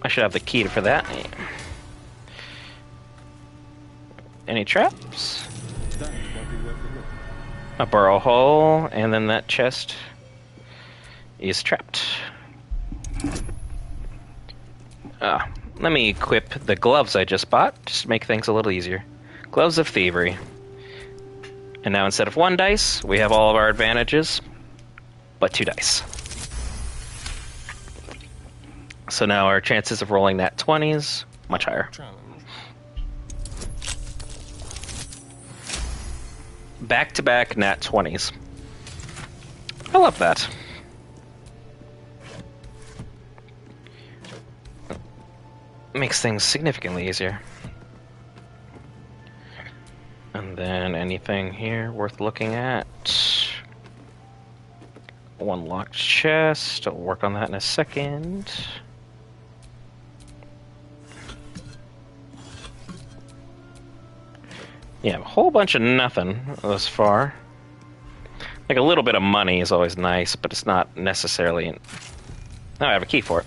I should have the key for that. Any traps? A burrow hole, and then that chest is trapped. Let me equip the gloves I just bought, just to make things a little easier. Gloves of Thievery. And now instead of 1 dice, we have all of our advantages, but 2 dice. So now our chances of rolling nat 20s, much higher. Back-to-back nat 20s. I love that. Makes things significantly easier. And then anything here worth looking at? One locked chest. I'll work on that in a second. Yeah, a whole bunch of nothing thus far. Like a little bit of money is always nice, but it's not necessarily... Oh, I have a key for it.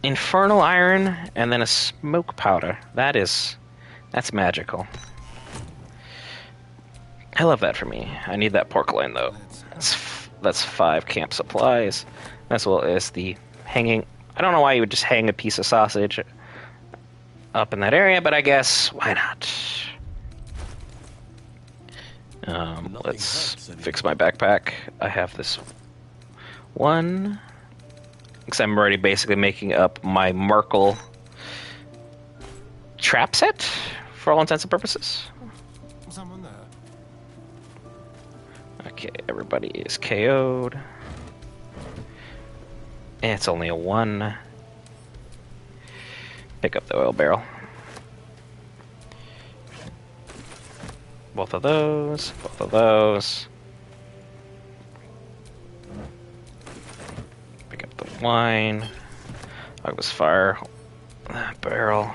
Infernal Iron, and then a Smoke Powder. That's magical. I love that for me. I need that pork loin, though. That's 5 camp supplies. as well as the hanging. I don't know why you would just hang a piece of sausage up in that area, but I guess why not? Let's fix my backpack. I have this one, because I'm already basically making up my Merkle trap set for all intents and purposes. Someone there. Okay, everybody is KO'd. And it's only a 1. Pick up the oil barrel. Both of those, both of those. Pick up the wine. August fire. That barrel.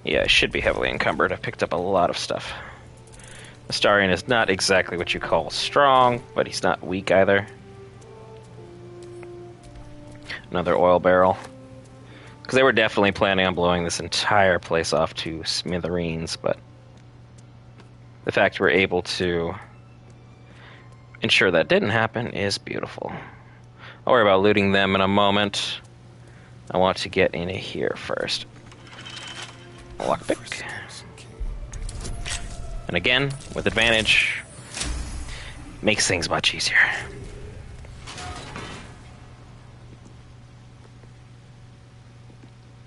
Yeah, it should be heavily encumbered. I picked up a lot of stuff. Astarion is not exactly what you call strong, but he's not weak either. Another oil barrel. Because they were definitely planning on blowing this entire place off to smithereens, but the fact we're able to ensure that didn't happen is beautiful. I'll worry about looting them in a moment. I want to get in here first. Lockpick. And again, with advantage, makes things much easier.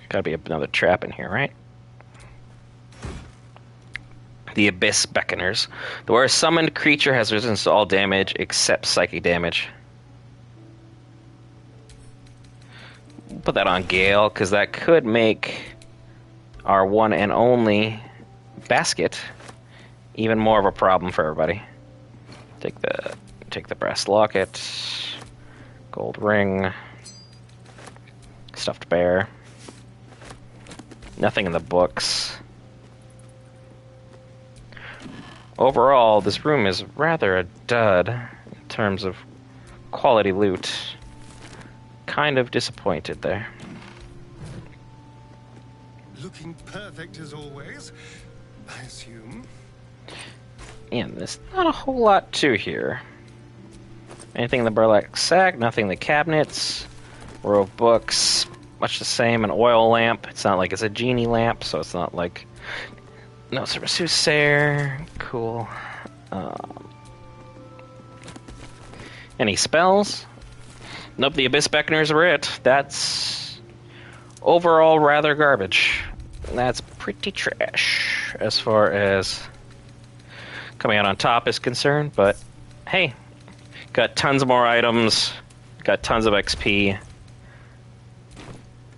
Gotta be another trap in here, right? The Abyss Beckoners. The where a summoned creature has resistance to all damage except psychic damage. Put that on Gale, because that could make our one and only basket even more of a problem for everybody. Take the brass locket, gold ring, stuffed bear. Nothing in the books. Overall, this room is rather a dud in terms of quality loot. Kind of disappointed there. Looking perfect as always, I assume. And there's not a whole lot to here. Anything in the burlap sack, nothing in the cabinets. Row of books, much the same. An oil lamp. It's not like it's a genie lamp, so it's not like no soothsayer. Cool. Any spells? Nope, the Abyss Beckoners are it. That's overall rather garbage. That's pretty trash as far as coming out on top is concerned, but hey, got tons more items, got tons of XP.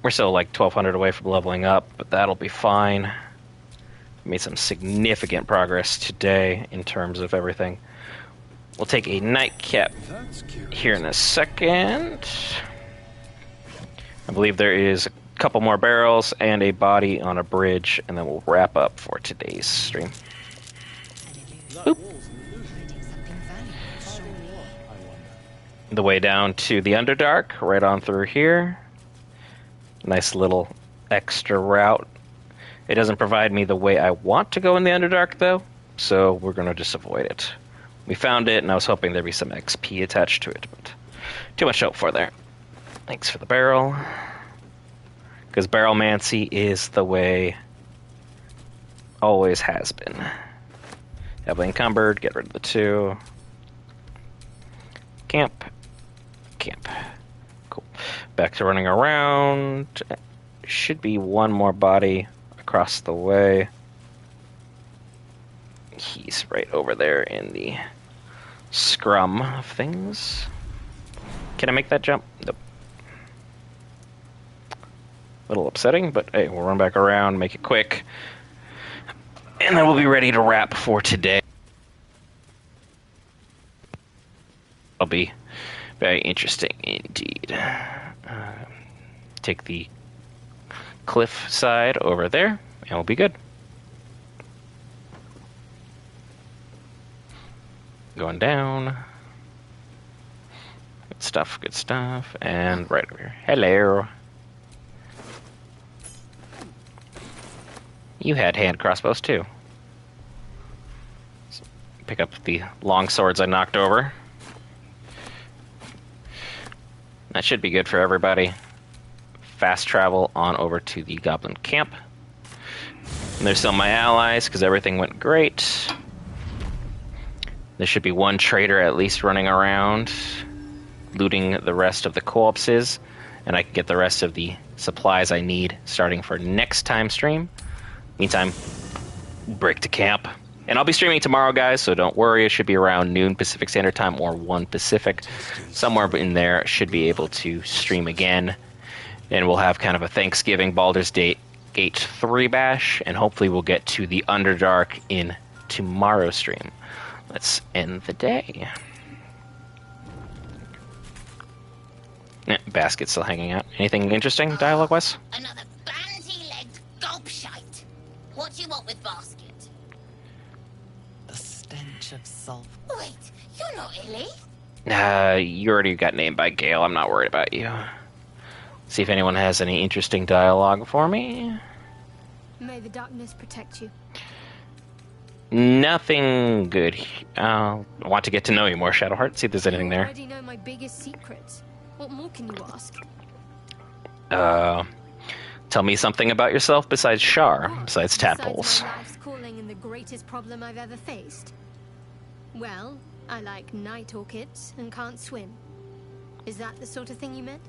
We're still like 1,200 away from leveling up, but that'll be fine. Made some significant progress today in terms of everything. We'll take a nightcap here in a second. I believe there is a couple more barrels and a body on a bridge, and then we'll wrap up for today's stream. Oop. The way down to the Underdark, right on through here. Nice little extra route. It doesn't provide me the way I want to go in the Underdark, though, so we're going to just avoid it. We found it, and I was hoping there'd be some XP attached to it, but too much hope for there. Thanks for the barrel. Because Barrelmancy is the way, always has been. Heavily encumbered, get rid of the 2. Camp. Camp. Cool. Back to running around. Should be one more body across the way. He's right over there in the scrum of things. Can I make that jump? Nope. A little upsetting, but hey, we'll run back around, make it quick, and then we'll be ready to wrap for today. It'll be very interesting indeed. Take the cliff side over there, and we'll be good. Going down. Good stuff, good stuff. And right over here. Hello. You had hand crossbows too. So pick up the long swords I knocked over. That should be good for everybody. Fast travel on over to the Goblin camp. And there's still my allies, because everything went great. There should be one trader at least running around, looting the rest of the corpses, and I can get the rest of the supplies I need starting for next time stream. Meantime, break to camp. And I'll be streaming tomorrow, guys, so don't worry. It should be around noon Pacific Standard Time or 1 Pacific. Somewhere in there, should be able to stream again. And we'll have kind of a Thanksgiving Baldur's Gate 3 bash, and hopefully we'll get to the Underdark in tomorrow's stream. Let's end the day. Basket's still hanging out. Anything interesting, dialogue-wise? Another banty-legged gobshite. What do you want with basket? The stench of sulfur. Wait, you're not Illy? You already got named by Gale. I'm not worried about you. See if anyone has any interesting dialogue for me. May the darkness protect you. Nothing good. I want to get to know you more, Shadowheart. See if there's anything You there. already know my biggest secrets. What more can you ask? Tell me something about yourself besides Shar, besides tadpoles. Besides my life's calling and the greatest problem I've ever faced. Well, I like night orchids and can't swim. Is that the sort of thing you meant?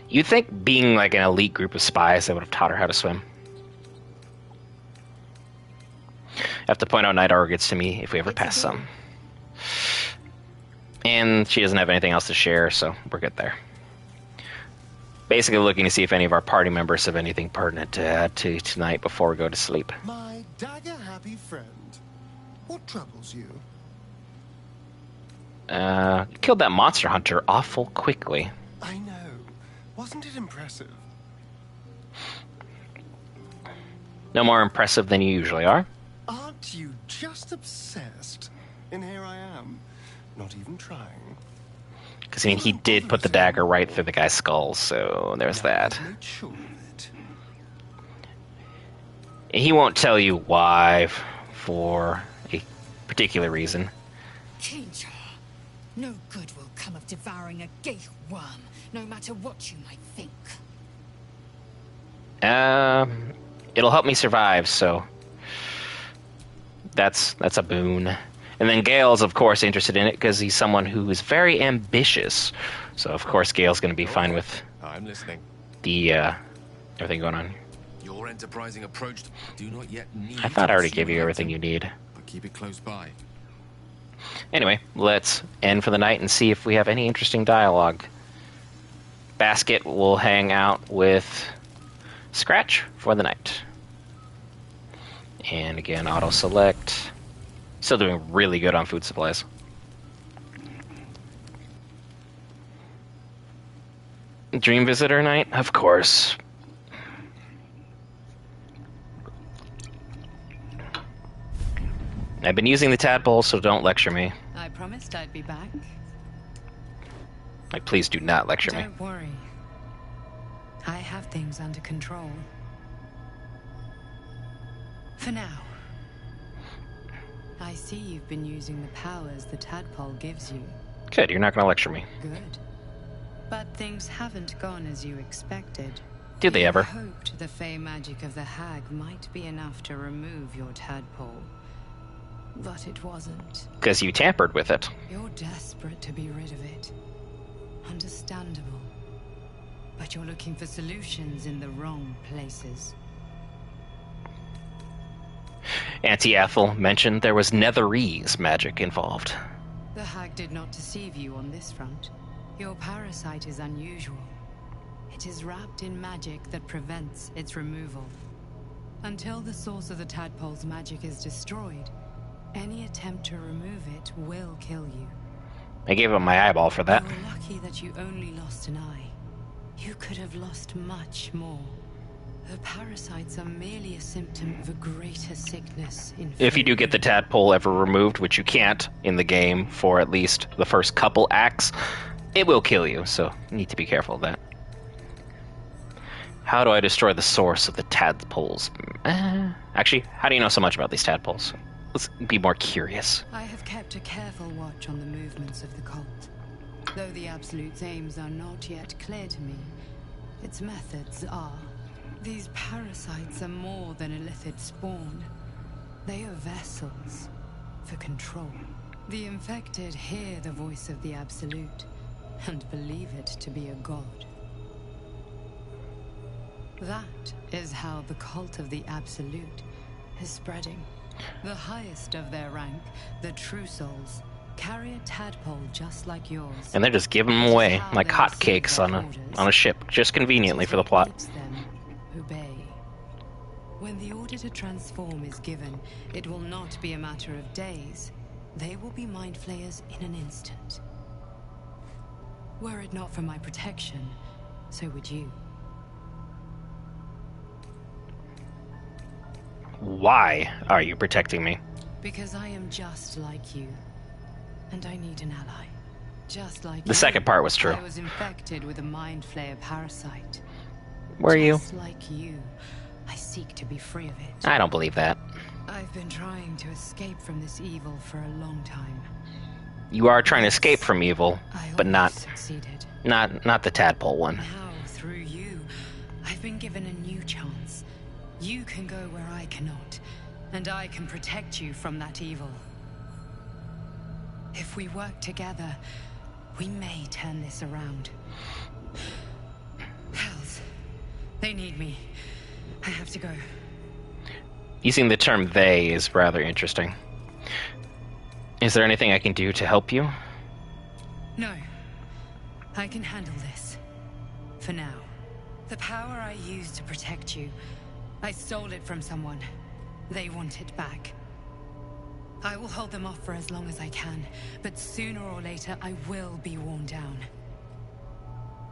You'd think being like an elite group of spies, they would have taught her how to swim. I have to point out night orchids to me if we ever pass some. And she doesn't have anything else to share, so we're good there. Basically looking to see if any of our party members have anything pertinent to add to tonight before we go to sleep. My dagger-happy friend, what troubles you? Killed that monster hunter awful quickly. I know. Wasn't it impressive? No more impressive than you usually are. Aren't you just obsessed? And here I am, not even trying. Because, I mean, he did put the dagger right through the guy's skull, so there's that. Made sure of it. He won't tell you why, for a particular reason. Danger. No good will come of devouring a geek worm, no matter what you might think. It'll help me survive, so that's a boon. And then Gale's, of course, interested in it because he's someone who is very ambitious. So, of course, Gale's going to be fine with I'm listening. the everything going on. Your enterprising approach do not yet need. I thought I already gave you everything you need. But keep it close by. Anyway, let's end for the night and see if we have any interesting dialogue. Basket will hang out with Scratch for the night. And again, auto-select. Still doing really good on food supplies. Dream Visitor night? Of course. I've been using the tadpole, so don't lecture me. I promised I'd be back. Like, please do not lecture me. Don't worry. I have things under control. For now. I see you've been using the powers the tadpole gives you. Good, you're not going to lecture me. Good. But things haven't gone as you expected. Did they ever? I hoped the fey magic of the hag might be enough to remove your tadpole. But it wasn't. Because you tampered with it. You're desperate to be rid of it. Understandable. But you're looking for solutions in the wrong places. Auntie Ethel mentioned there was Netherese magic involved. The hag did not deceive you on this front. Your parasite is unusual. It is wrapped in magic that prevents its removal. Until the source of the tadpole's magic is destroyed, any attempt to remove it will kill you. I gave him my eyeball for that. You're lucky that you only lost an eye. You could have lost much more. The parasites are merely a symptom of a greater sickness. If you do get the tadpole ever removed, which you can't in the game for at least the first couple acts, it will kill you, so you need to be careful of that. How do I destroy the source of the tadpoles? Actually, how do you know so much about these tadpoles? Let's be more curious. I have kept a careful watch on the movements of the cult. Though the Absolute's aims are not yet clear to me, its methods are. These parasites are more than illithid spawn. They are vessels for control. The infected hear the voice of the Absolute and believe it to be a god. That is how the cult of the Absolute is spreading. The highest of their rank, the True Souls, carry a tadpole just like yours. And they're just giving them away like hotcakes on a ship, just conveniently for the plot. Them obey. When the order to transform is given, it will not be a matter of days. They will be mind flayers in an instant. Were it not for my protection, so would you. Why are you protecting me? Because I am just like you, and I need an ally. Just like the second part was true. I was infected with a mind flayer parasite. Were you? Just like you, I seek to be free of it. I don't believe that. I've been trying to escape from this evil for a long time. You are trying to escape from evil, but not the tadpole one. Now, through you, I've been given a new chance. You can go where I cannot, and I can protect you from that evil. If we work together, we may turn this around. Hells, they need me. I have to go. Using the term they is rather interesting. Is there anything I can do to help you? No. I can handle this. For now. The power I used to protect you, I stole it from someone. They want it back. I will hold them off for as long as I can, but sooner or later I will be worn down.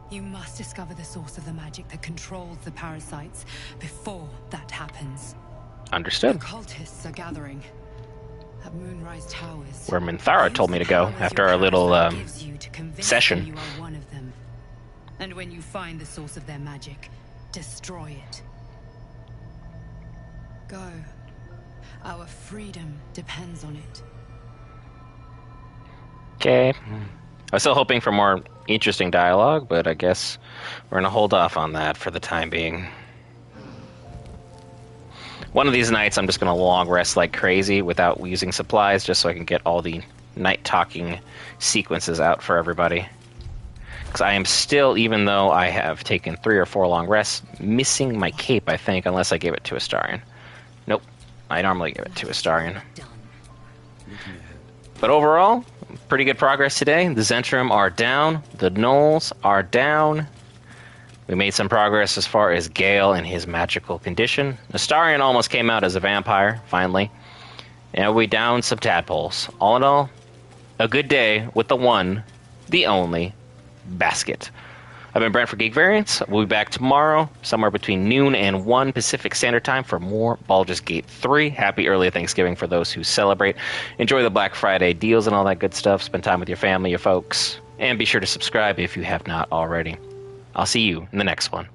You must discover the source of the magic that controls the parasites before that happens. Understood. The cultists are gathering at Moonrise Towers. Where Minthara told me to go after our little session. You are one of them. And when you find the source of their magic, destroy it. Go. Our freedom depends on it. Okay. I was still hoping for more interesting dialogue, but I guess we're going to hold off on that for the time being. One of these nights I'm just going to long rest like crazy without using supplies, just so I can get all the night talking sequences out for everybody. Because I am still, even though I have taken 3 or 4 long rests, missing my cape, I think, unless I gave it to Astarion. Nope. I normally give it to Astarion. But overall, pretty good progress today. The Zhentarim are down. The Gnolls are down. We made some progress as far as Gale and his magical condition. Astarion almost came out as a vampire, finally. And we downed some tadpoles. All in all, a good day with the one, the only, Basket. I've been Brent for Geek Variants. We'll be back tomorrow, somewhere between noon and 1 Pacific Standard Time for more Baldur's Gate 3. Happy early Thanksgiving for those who celebrate. Enjoy the Black Friday deals and all that good stuff. Spend time with your family, your folks. And be sure to subscribe if you have not already. I'll see you in the next one.